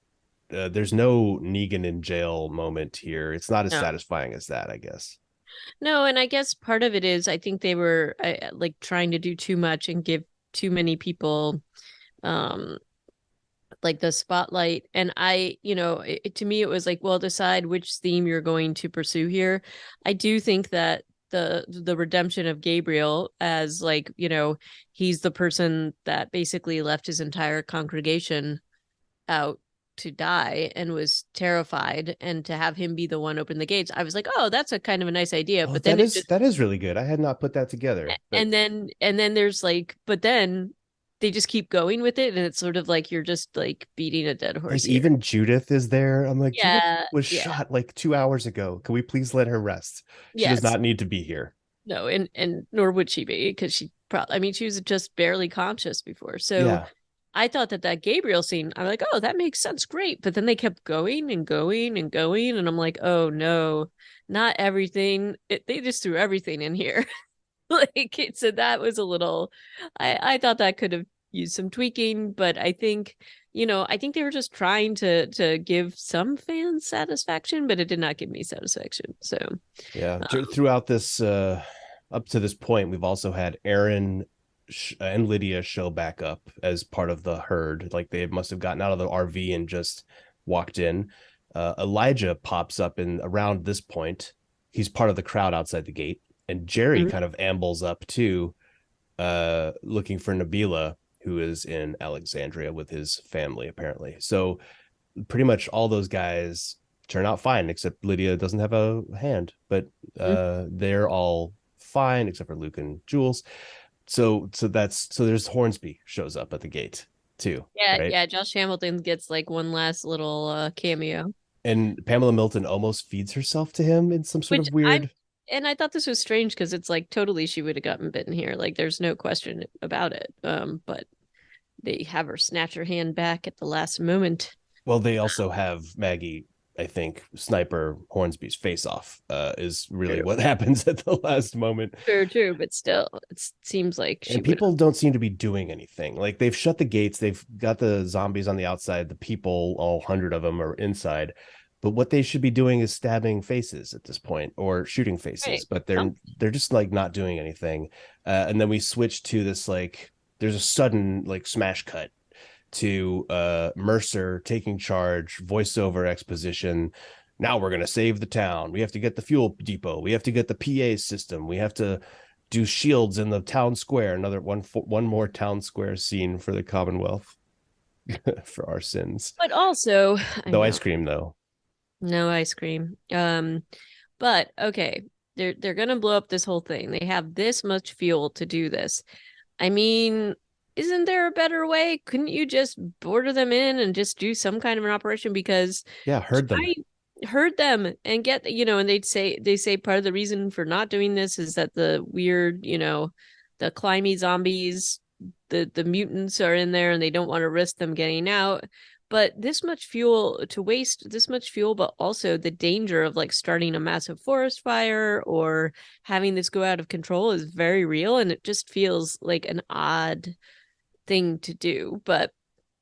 there's no Negan in jail moment here. It's not as no, satisfying as that, I guess. no. And I guess part of it is I think they were like trying to do too much and give too many people um like the spotlight. And to me it was like, well, decide which theme you're going to pursue here. I do think that the redemption of Gabriel as like, he's the person that basically left his entire congregation out to die and was terrified, and to have him be the one open the gates, I was like, oh, that's a kind of a nice idea. Oh, But then it just that is really good. I had not put that together, but and then there's like, but then they just keep going with it, and it's sort of like you're just like beating a dead like horse here. even Judith is there. I'm like, Judith Yeah, was yeah, shot like 2 hours ago. Can we please let her rest? She does yes, not need to be here. no, and nor would she be, because she probably, I mean, she was just barely conscious before. So Yeah. I thought that Gabriel scene, I'm like, oh, that makes sense, great. But then they kept going and going and going, and I'm like, oh no, not everything. They just threw everything in here. Like so that was a little, I thought that could have used some tweaking, but I think they were just trying to give some fans satisfaction, but it did not give me satisfaction. So Yeah. um, Throughout this, up to this point, we've also had Aaron and Lydia show back up as part of the herd. Like they must have gotten out of the RV and just walked in. Elijah pops up in around this point. He's part of the crowd outside the gate, and Jerry mhm. kind of ambles up too, looking for Nabila, who is in Alexandria with his family, apparently. So pretty much all those guys turn out fine, except Lydia doesn't have a hand, but they're all fine except for Luke and Jules. So there's Hornsby shows up at the gate too, Yeah, right? yeah, Josh Hamilton gets like one last little cameo, And Pamela Milton almost feeds herself to him in some sort which of I'm weird. and I thought this was strange because it's like totally she would have gotten bitten here. Like there's no question about it. But they have her snatch her hand back at the last moment. Well, they also have Maggie, I think, sniper Hornsby's face off, is really True, what happens at the last moment. true, but still, it seems like she And would. people don't seem to be doing anything. Like they've shut the gates, they've got the zombies on the outside, the people, all 100 of them, are inside. But what they should be doing is stabbing faces at this point, or shooting faces. Right. But Some they're just like not doing anything. And then we switch to this like there's a sudden like smash cut to Mercer taking charge, voiceover exposition. Now we're going to save the town. We have to get the fuel depot. We have to get the PA system. We have to do shields in the town square. Another one more town square scene for the Commonwealth for our sins. but also, I No ice know, cream though. no ice cream. But okay, they're gonna blow up this whole thing. They have this much fuel to do this. I mean, isn't there a better way? Couldn't you just border them in and just do some kind of an operation? Because Yeah, heard them. I heard them and get, and they say part of the reason for not doing this is that the weird, the climby zombies, the mutants are in there and they don't want to risk them getting out. but this much fuel to waste, this much fuel, but also the danger of like starting a massive forest fire or having this go out of control is very real. And it just feels like an odd thing to do. But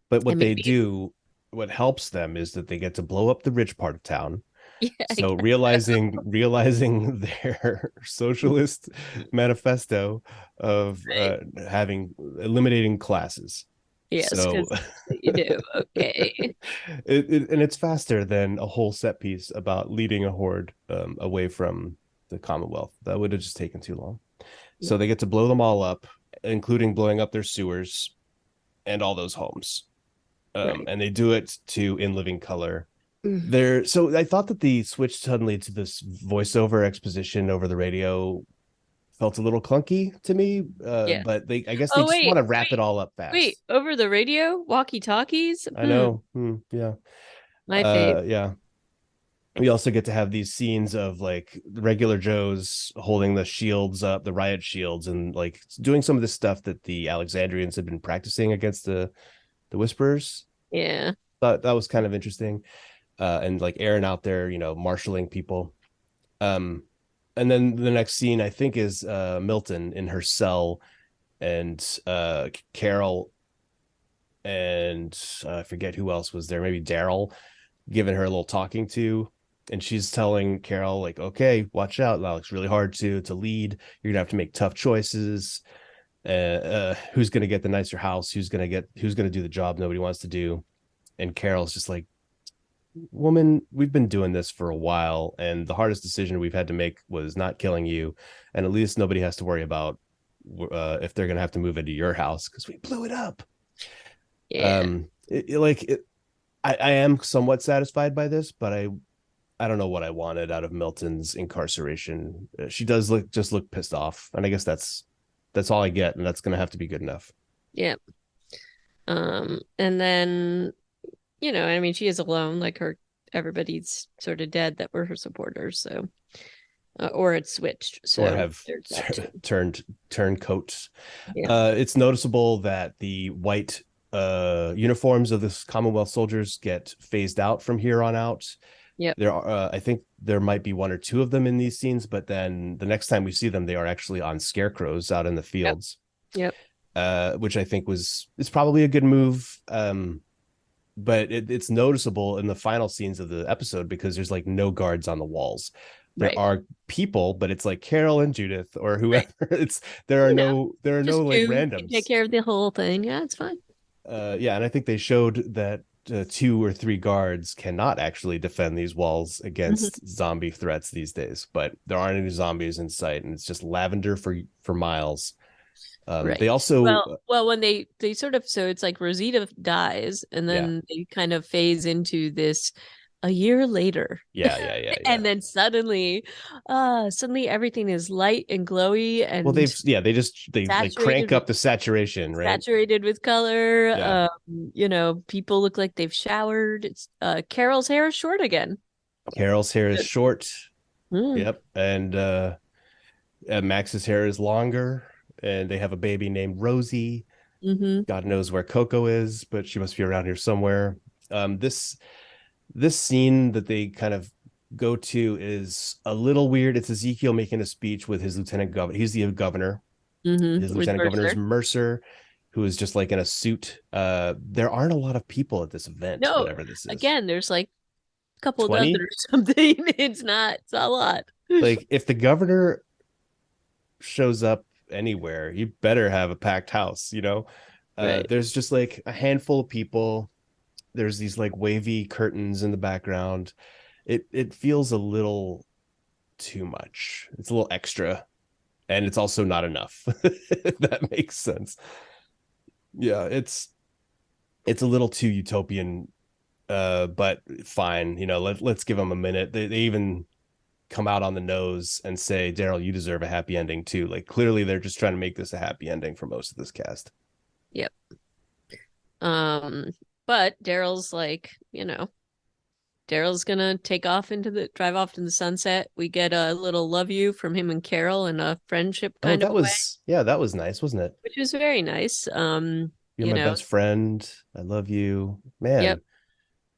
But I what mean, they do, what helps them is that they get to blow up the rich part of town. yeah, I So guess. realizing their socialist manifesto of Right. having eliminating classes. Yes, So because you do. Okay. and it's faster than a whole set piece about leading a horde away from the Commonwealth. That would have just taken too long. Yeah. So they get to blow them all up, including blowing up their sewers and all those homes. Right. And they do it to In Living Color. Mm. There, so I thought that the switch suddenly to this voiceover exposition over the radio felt a little clunky to me. Yeah. But I guess they Oh, just want wait, to wrap it all up wait. fast. Over the radio, walkie-talkies. I know. Yeah. My fave. Yeah. We also get to have these scenes of like regular Joes holding the shields up, the riot shields, and like doing some of the stuff that the Alexandrians had been practicing against the Whisperers. Yeah. Thought that was kind of interesting. And like Aaron out there, marshaling people. Um, and then the next scene I think is Milton in her cell, and Carol, and I forget who else was there. Maybe Daryl, giving her a little talking to, and she's telling Carol like, "Okay, watch out. That looks really hard to lead. You're gonna have to make tough choices. Who's gonna get the nicer house? Who's gonna do the job nobody wants to do?" And Carol's just like, woman, we've been doing this for a while, and the hardest decision we've had to make was not killing you, and at least nobody has to worry about if they're gonna have to move into your house because we blew it up. Yeah. I am somewhat satisfied by this, but I don't know what I wanted out of Milton's incarceration. She does look pissed off, and I guess that's all I get, and that's gonna have to be good enough. Yeah. And then, I mean, she is alone, like everybody's sort of dead that were her supporters, so or it's switched. Or So have there's that too. turncoats. Yeah. It's noticeable that the white uniforms of the Commonwealth soldiers get phased out from here on out. Yep. There are, I think there might be one or two of them in these scenes, but then the next time we see them, they are actually on scarecrows out in the Yep. fields, Yep. which I think is probably a good move. But it's noticeable in the final scenes of the episode because there's like no guards on the walls. There Right. are people, but it's like Carol and Judith or whoever. Right. It's You know, there are no just like two can take randoms. care of the whole thing. Yeah, it's fine. Yeah, and I think they showed that two or three guards cannot actually defend these walls Mhm. against zombie threats these days. But there aren't any zombies in sight, and it's just lavender for miles. They Right. also, Well, when they sort of, so it's like Rosita dies, and yeah, then they kind of phase into this a year later. yeah. And then suddenly everything is light and glowy Well, and they like saturated crank with up the saturation, right? saturated with color. Yeah, People look like they've showered. It's Carol's hair is short again. Carol's hair is Good. short. Mm. Yep, and Max's hair is longer, and they have a baby named Rosie. Hmm. God knows where Coco is, but she must be around here somewhere. This scene that they kind of go to is a little weird. It's Ezekiel making a speech with his lieutenant governor. He's the governor. His With lieutenant governor is Mercer. Mercer, who is just like in a suit. There aren't a lot of people at this event, No, whatever this is. again, there's like a couple dozen 20? or something. It's not a lot. Like if the governor shows up anywhere, you better have a packed house. Right. There's just like a handful of people. There's these like wavy curtains in the background. It feels a little too much. It's a little extra, and it's also not enough. If that makes sense. Yeah, it's a little too utopian, but fine. Let's give them a minute. They even come out on the nose and say, Daryl, you deserve a happy ending too. Like clearly they're just trying to make this a happy ending for most of this cast. Yep. Um, but Daryl's like, Daryl's gonna drive off to the sunset. We get a little love you from him and Carol in a friendship Oh, kind of way, that was nice, wasn't it? which was very nice. You're my best friend. I love you. Yep. Man,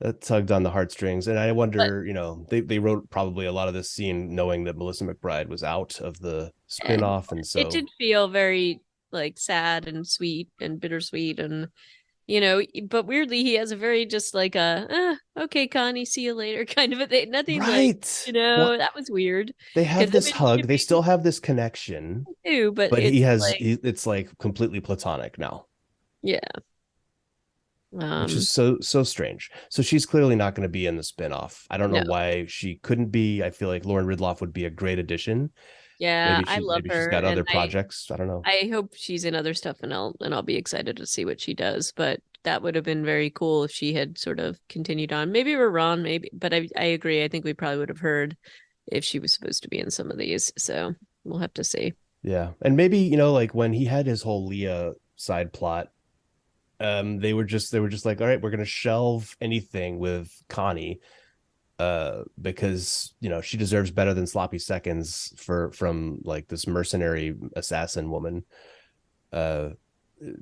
that tugged on the heartstrings. And I But wonder, they wrote probably a lot of this scene knowing that Melissa McBride was out of the and spin-off. And it did so, feel very like sad and sweet and bittersweet and but weirdly he has a very just like okay, Connie, see you later kind of a thing. Nothing like, right. What that was weird they because have they've this been hug, they shipping still have this connection, too, but but it's like, it's like completely platonic now, yeah. which is Um, so strange. So she's clearly not going to be in the spin-off. I don't know no. why she couldn't be. I feel like Lauren Ridloff would be a great addition. Yeah, I love Maybe she's her got and other projects. I don't know. I hope she's in other stuff and I'll be excited to see what she does. But that would have been very cool if she had sort of continued on. Maybe we're wrong, maybe, but I agree. I think we probably would have heard if she was supposed to be in some of these. So we'll have to see. Yeah. And maybe, like when he had his whole Leah side plot, they were just like, all right, we're gonna shelve anything with Connie, because she deserves better than sloppy seconds from like this mercenary assassin woman. Uh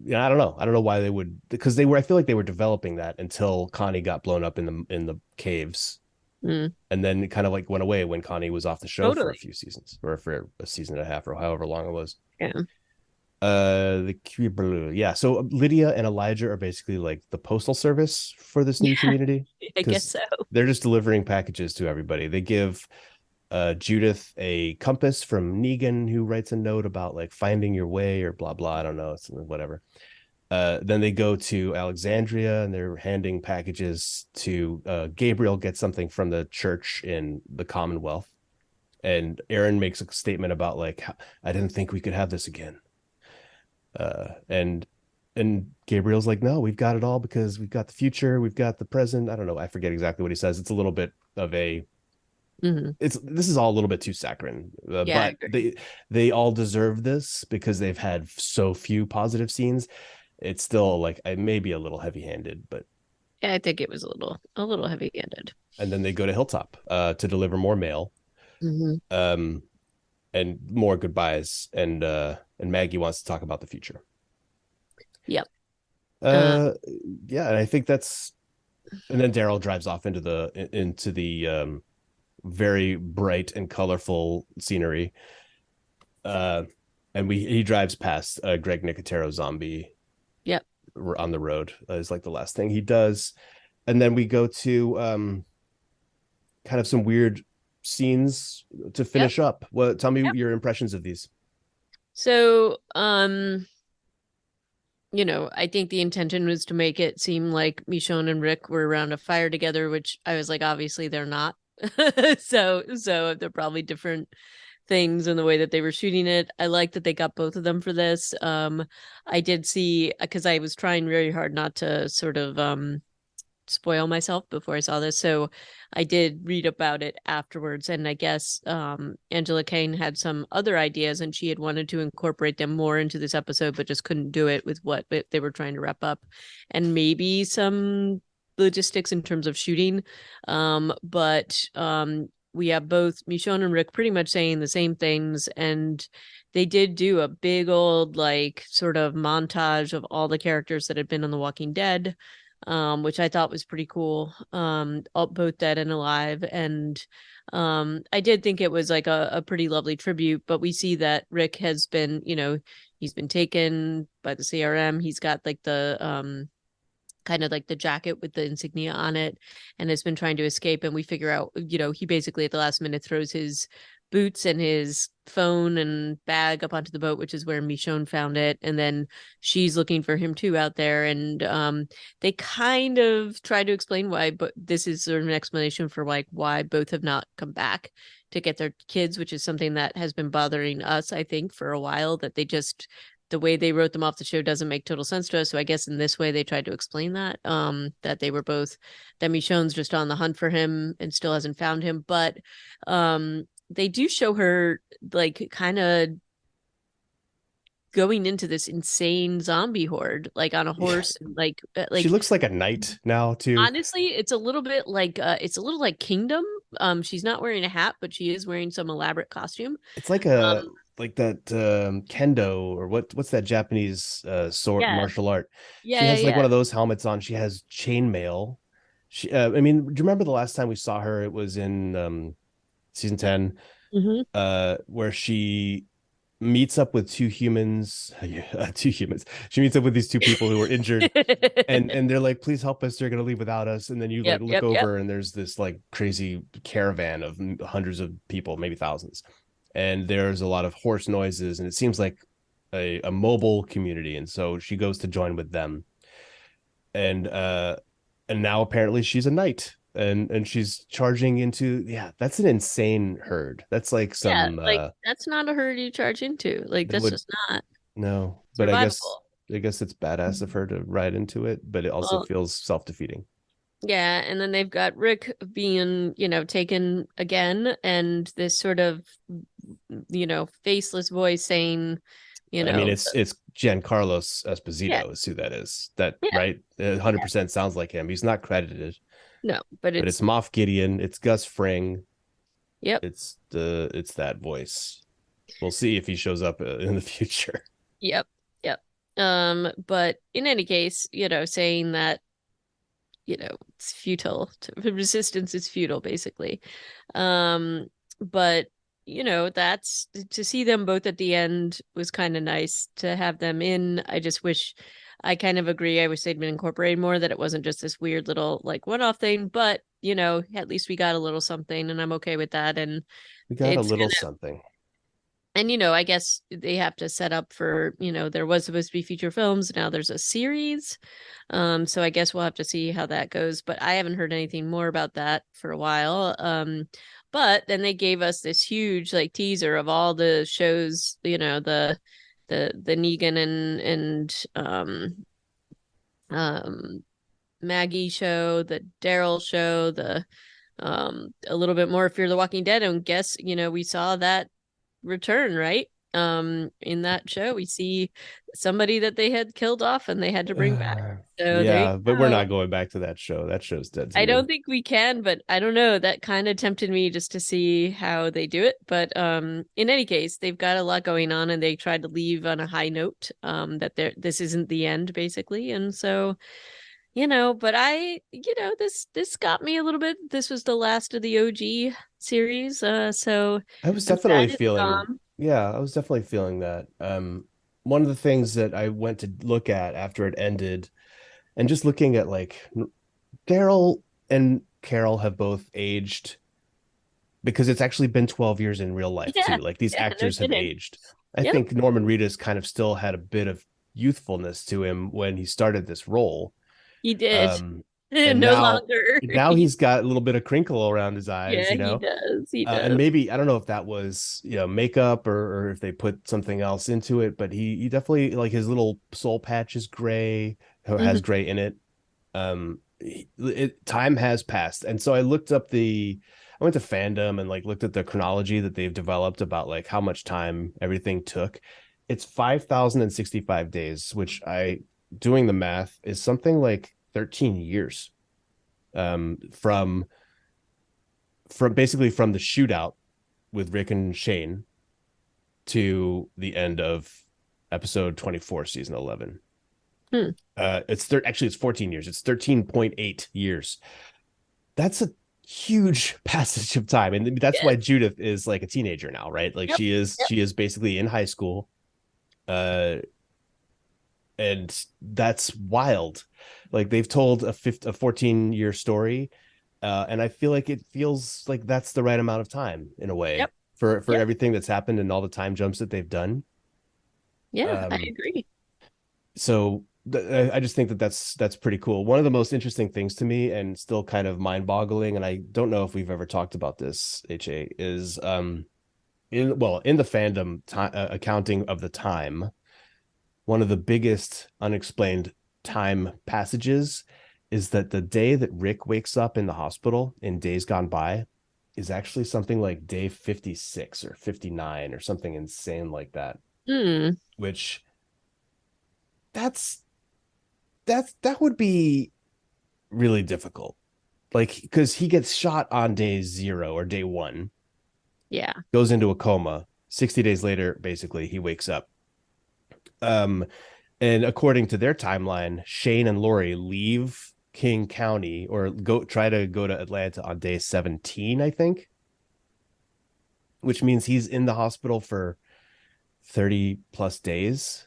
yeah, I don't know why they would, because I feel like they were developing that until Connie got blown up in the caves, Mm, and then it kind of like went away when Connie was off the show for a totally. few seasons, or for a season and a half, or however long it was. Yeah. Yeah. So Lydia and Elijah are basically like the postal service for this new Yeah, community, I guess because so. they're just delivering packages to everybody. They give Judith a compass from Negan, who writes a note about like finding your way or blah blah. I don't know, it's whatever. Then they go to Alexandria and they're handing packages to Gabriel. Gets something from the church in the Commonwealth, and Aaron makes a statement about like, I didn't think we could have this again. And Gabriel's like, no, we've got it all because we've got the future, we've got the present. I don't know, I forget exactly what he says. It's a little bit of a Hmm. it's this is all a little bit too saccharine, Yeah, I but agree. they all deserve this because they've had so few positive scenes. It's still like, I may be a little heavy handed, but. Yeah, I think it was a little heavy handed. And then they go to Hilltop to deliver more mail, Hmm. um, and more goodbyes, and Maggie wants to talk about the future. Yep. Uh, Uh, yeah, and I think that's. And then Daryl drives off into the very bright and colorful scenery. Uh, and he drives past Greg Nicotero zombie yep. on the road, is like the last thing he does. And then we go to kind of some weird scenes to Yep. finish up. Well, tell me Yep. your impressions of these. So, I think the intention was to make it seem like Michonne and Rick were around a fire together, which I was like, obviously they're not. So they're probably different things in the way that they were shooting it. I like that they got both of them for this. I did see, because I was trying very hard not to sort of spoil myself before I saw this. So I did read about it afterwards. And I guess Angela Kane had some other ideas and she had wanted to incorporate them more into this episode, but just couldn't do it with what they were trying to wrap up. And maybe some logistics in terms of shooting. But we have both Michonne and Rick pretty much saying the same things. And they did do a big old, like, sort of montage of all the characters that had been on The Walking Dead, which I thought was pretty cool. Both dead and alive. And I did think it was like a pretty lovely tribute. But we see that Rick has been, he's been taken by the CRM. He's got like the kind of like the jacket with the insignia on it and has been trying to escape. And we figure out, he basically at the last minute throws his boots and his phone and bag up onto the boat, which is where Michonne found it. And then she's looking for him too out there. And they kind of try to explain why, but this is sort of an explanation for like why both have not come back to get their kids, which is something that has been bothering us, I think, for a while, that they just, the way they wrote them off the show doesn't make total sense to us. So I guess in this way they tried to explain that they were both, that Michonne's just on the hunt for him and still hasn't found him. But they do show her like kind of going into this insane zombie horde like on a Yeah, horse, and she like looks like a knight now too. honestly it's a little like Kingdom. She's not wearing a hat, but she is wearing some elaborate costume. It's like a um like that kendo, or what's that Japanese sword yeah, martial art. She yeah, has like yeah, one of those helmets on. She has chainmail. I mean, do you remember the last time we saw her? It was in season 10, Hmm. where she meets up with two humans. Two humans. She meets up with these two people who were injured, and they're like, please help us, they're gonna leave without us. And then you like Yep, look yep, yep. over and there's this like crazy caravan of hundreds of people, maybe thousands, and there's a lot of horse noises, and it seems like a mobile community. And so she goes to join with them, and now apparently she's a knight, and she's charging into, yeah, that's an insane herd. That's like Yeah, some like that's not a herd you charge into. Like that that's would, just not no, but I guess survivable. I guess it's badass of her to ride into it, but it also Well, feels self-defeating. yeah, and then they've got Rick being, taken again, and this sort of, faceless voice saying, you I mean, know, it's Giancarlos yeah, Esposito is who that is. That yeah, right? 100% sounds like him. He's not credited, no, but but it's it's, Moff Gideon, it's Gus Fring, yep, it's that voice. We'll see if he shows up in the future. yep, yep. But in any case, saying that, it's futile. Resistance is futile, basically. Um, but that's to see them both at the end was kind of nice to have them in. I just wish I kind of agree. I wish they'd been incorporated more, that it wasn't just this weird little like one-off thing, but at least we got a little something and I'm okay with that. And We got a it's little gonna something. and I guess they have to set up for, there was supposed to be feature films, now there's a series. So I guess we'll have to see how that goes, but I haven't heard anything more about that for a while. But then they gave us this huge like teaser of all the shows, the Negan and Maggie show, the Daryl show, the a little bit more Fear the Walking Dead, and guess we saw that return, right? In that show we see somebody that they had killed off and they had to bring back. So there you Yeah, but we're go. not going back to that show. That show's dead to I don't me. think we can, but I don't know, that kind of tempted me just to see how they do it. But in any case, they've got a lot going on and they tried to leave on a high note, that this isn't the end, basically. And so, but this got me a little bit. This was the last of the OG series, so I was I'm definitely sad it's feeling, gone. yeah, I was definitely feeling that. One of the things that I went to look at after it ended, and just looking at like Daryl and Carol have both aged, because it's actually been 12 years in real life Yeah, too. Like these yeah, no actors have kidding. aged. I Yep, think Norman Reedus kind of still had a bit of youthfulness to him when he started this role. he did. Um, and No now longer. now he's got a little bit of crinkle around his eyes, Yeah, you he know. does. He And does. maybe I don't know if that was, makeup, or if they put something else into it, but he definitely, like, his little soul patch is gray, or has Mhm. gray in it. Time has passed, and so I went to fandom and like looked at the chronology that they've developed about like how much time everything took. It's 5,065 days, which, I doing the math, is something like 13 years, from basically from the shootout with Rick and Shane to the end of episode 24, season 11. Hmm. Actually it's 14 years. It's 13.8 years. That's a huge passage of time, and that's Yes. why Judith is like a teenager now, right? Like Yep. she is Yep. she is basically in high school. uh and that's wild. Like they've told a 14-year story, and I feel like it feels like that's the right amount of time in a way, Yep. for Yep. everything that's happened and all the time jumps that they've done. Yeah, I um agree. so I just think that that's pretty cool. One of the most interesting things to me, and still kind of mind-boggling, and I don't know if we've ever talked about this, HA, is in the fandom accounting of the time, one of the biggest unexplained time passages is that the day that Rick wakes up in the hospital in Days Gone By is actually something like day 56 or 59 or something insane like that, Hmm. which, that's that would be really difficult. Like, because he gets shot on day 0 or day 1, Yeah. goes into a coma. 60 days later, basically, he wakes up. Um, and according to their timeline, Shane and Lori leave. King County, or try to go to Atlanta on day 17, I think, which means he's in the hospital for 30 plus days,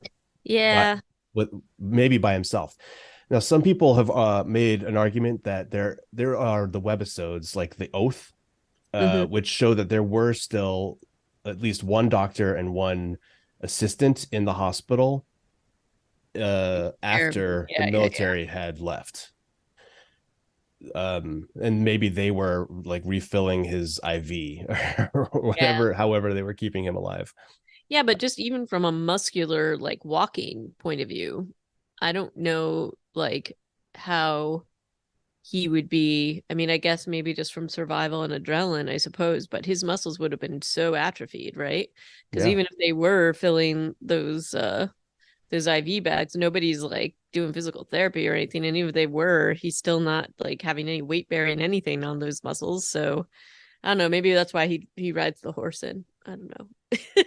but Yeah. with maybe by himself. Now, some people have made an argument that there are the webisodes like the Oath, Hmm. which show that there were still at least one doctor and one assistant in the hospital after the Yeah, yeah, yeah. military had left. And maybe they were like refilling his IV or Yeah. whatever, however they were keeping him alive. Yeah, but just even from a muscular like walking point of view, I don't know like how he would be. I mean, I guess maybe just from survival and adrenaline, I suppose, but his muscles would have been so atrophied, right? Because Yeah. even if they were filling those IV bags, nobody's like doing physical therapy or anything. And even if they were, he's still not like having any weight bearing anything on those muscles. So I don't know. Maybe that's why he rides the horse in. I don't know.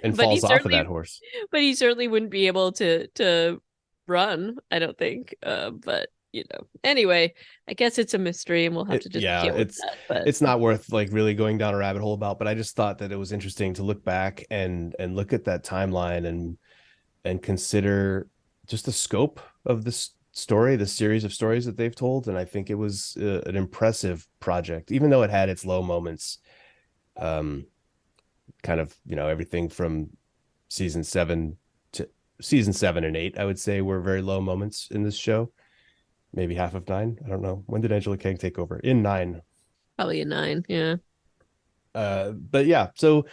And but he falls off of that certainly horse. but he certainly wouldn't be able to run, I don't think. But anyway, I guess it's a mystery and we'll have to just Yeah, deal with that. But it's not worth like really going down a rabbit hole about, but I just thought that it was interesting to look back and look at that timeline and consider just the scope of this story, the series of stories that they've told. And I think it was an impressive project, even though it had its low moments. Um, Kind of, everything from season 7 to season 7 and 8, I would say, were very low moments in this show. Maybe half of 9. I don't know. When did Angela Kang take over? In 9. probably a 9. Yeah. But yeah, so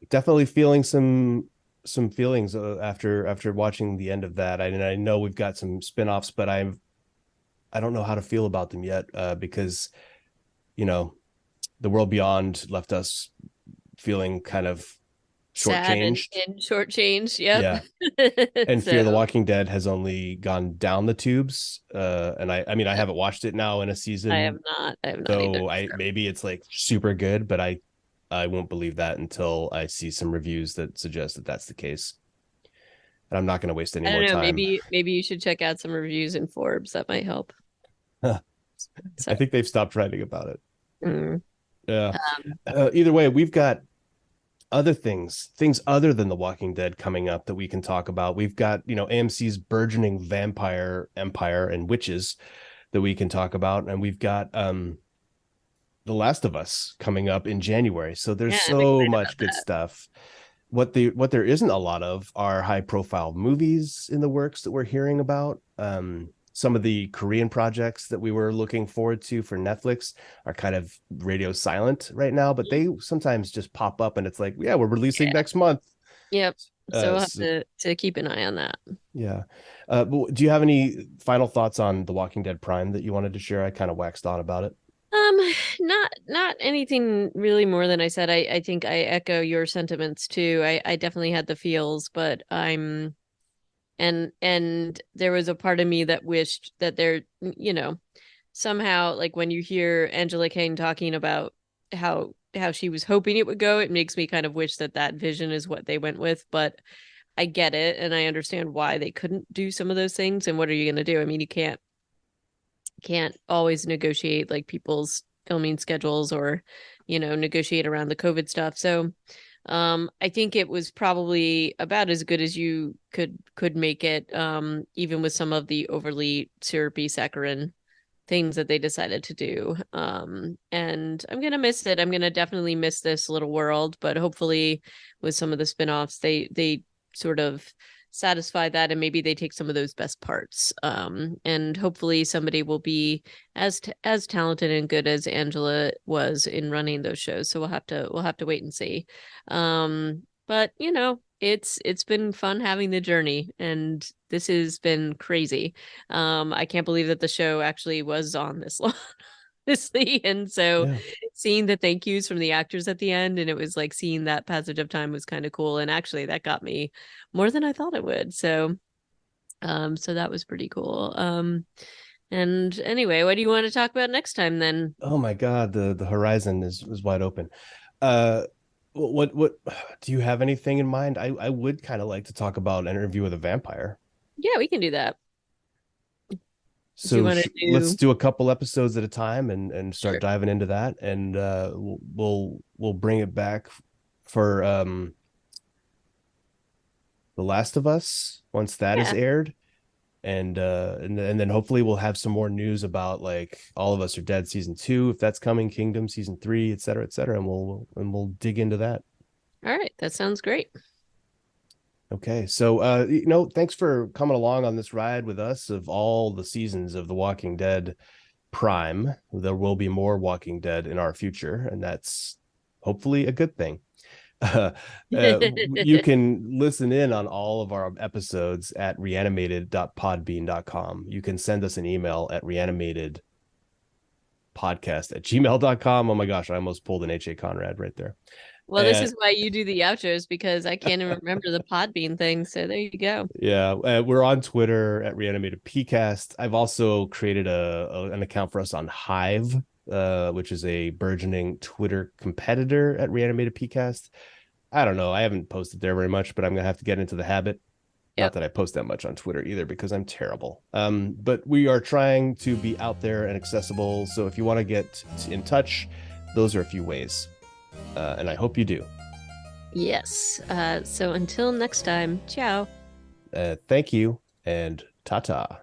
definitely feeling some feelings after watching the end of that. I know we've got some spin-offs, but I don't know how to feel about them yet, because you know the world beyond left us feeling kind of Sad and, shortchanged. and shortchanged. Yep. Yeah, and Fear the So Walking Dead has only gone down the tubes. And I mean, I yeah, haven't watched it now in a I have season, not. I have not either. so I So. maybe it's like super good, but I won't believe that until I see some reviews that suggest that that's the case. And I'm not going to waste any I don't more know. time. Maybe you should check out some reviews in Forbes. That might help. I So think they've stopped writing about it. mm. Yeah. um, Either way, we've got other things other than The Walking Dead coming up that we can talk about. We've got, AMC's burgeoning vampire empire and witches that we can talk about. And we've got The Last of Us coming up in January. So there's yeah, I'm so excited much about good that. stuff. What there isn't a lot of are high profile movies in the works that we're hearing about. Some of the Korean projects that we were looking forward to for Netflix are kind of radio silent right now, but they sometimes just pop up and it's like, yeah, we're releasing Yeah. next month. Yep. So we'll have So to keep an eye on that. yeah. Do you have any final thoughts on The Walking Dead Prime that you wanted to share? I kind of waxed on about it. Um, not anything really more than I said. I think I echo your sentiments too. I definitely had the feels, but and there was a part of me that wished that somehow like when you hear Angela Kang talking about how she was hoping it would go, it makes me kind of wish that that vision is what they went with, but I get it and I understand why they couldn't do some of those things. And what are you going to do? I mean, you can't always negotiate like people's filming schedules or negotiate around the COVID stuff. So I think it was probably about as good as you could make it, even with some of the overly syrupy saccharine things that they decided to do. And I'm gonna miss it. I'm gonna definitely miss this little world, but hopefully with some of the spin-offs, they sort of satisfy that and maybe they take some of those best parts. And hopefully somebody will be as talented and good as Angela was in running those shows. So we'll have to wait and see. But it's been fun having the journey and this has been crazy. I can't believe that the show actually was on this long, honestly. And so Yeah. seeing the thank yous from the actors at the end, and it was like seeing that passage of time was kind of cool. And actually that got me more than I thought it would. So that was pretty cool. And anyway, what do you want to talk about next time then? Oh my God, the horizon is wide open. Uh, what do you have anything in mind? I would kind of like to talk about an interview with a vampire. Yeah, we can do that. Do you So want to let's do? do a couple episodes at a time and start Sure. diving into that, and we'll bring it back for The Last of Us once that is Yeah. aired, and then hopefully we'll have some more news about like All of Us Are Dead season 2 if that's coming, Kingdom season 3, et cetera, and we'll dig into that. All right. That sounds great. Okay, so thanks for coming along on this ride with us of all the seasons of The Walking Dead Prime. There will be more Walking Dead in our future, and that's hopefully a good thing. Uh, you can listen in on all of our episodes at reanimated.podbean.com. You can send us an email at reanimatedpodcast@gmail.com. Oh my gosh, I almost pulled an H.A. Conrad right there. Well, this Uh, is why you do the outros because I can't even remember the Podbean thing. So there you go. Yeah, we're on Twitter at Reanimated PCast. I've also created an account for us on Hive, which is a burgeoning Twitter competitor at Reanimated PCast. I don't know. I haven't posted there very much, but I'm gonna have to get into the habit. Not Yep. that I post that much on Twitter either, because I'm terrible. But we are trying to be out there and accessible. So if you want to get in touch, those are a few ways, and I hope you do. Yes. So until next time, ciao. Thank you, and ta ta.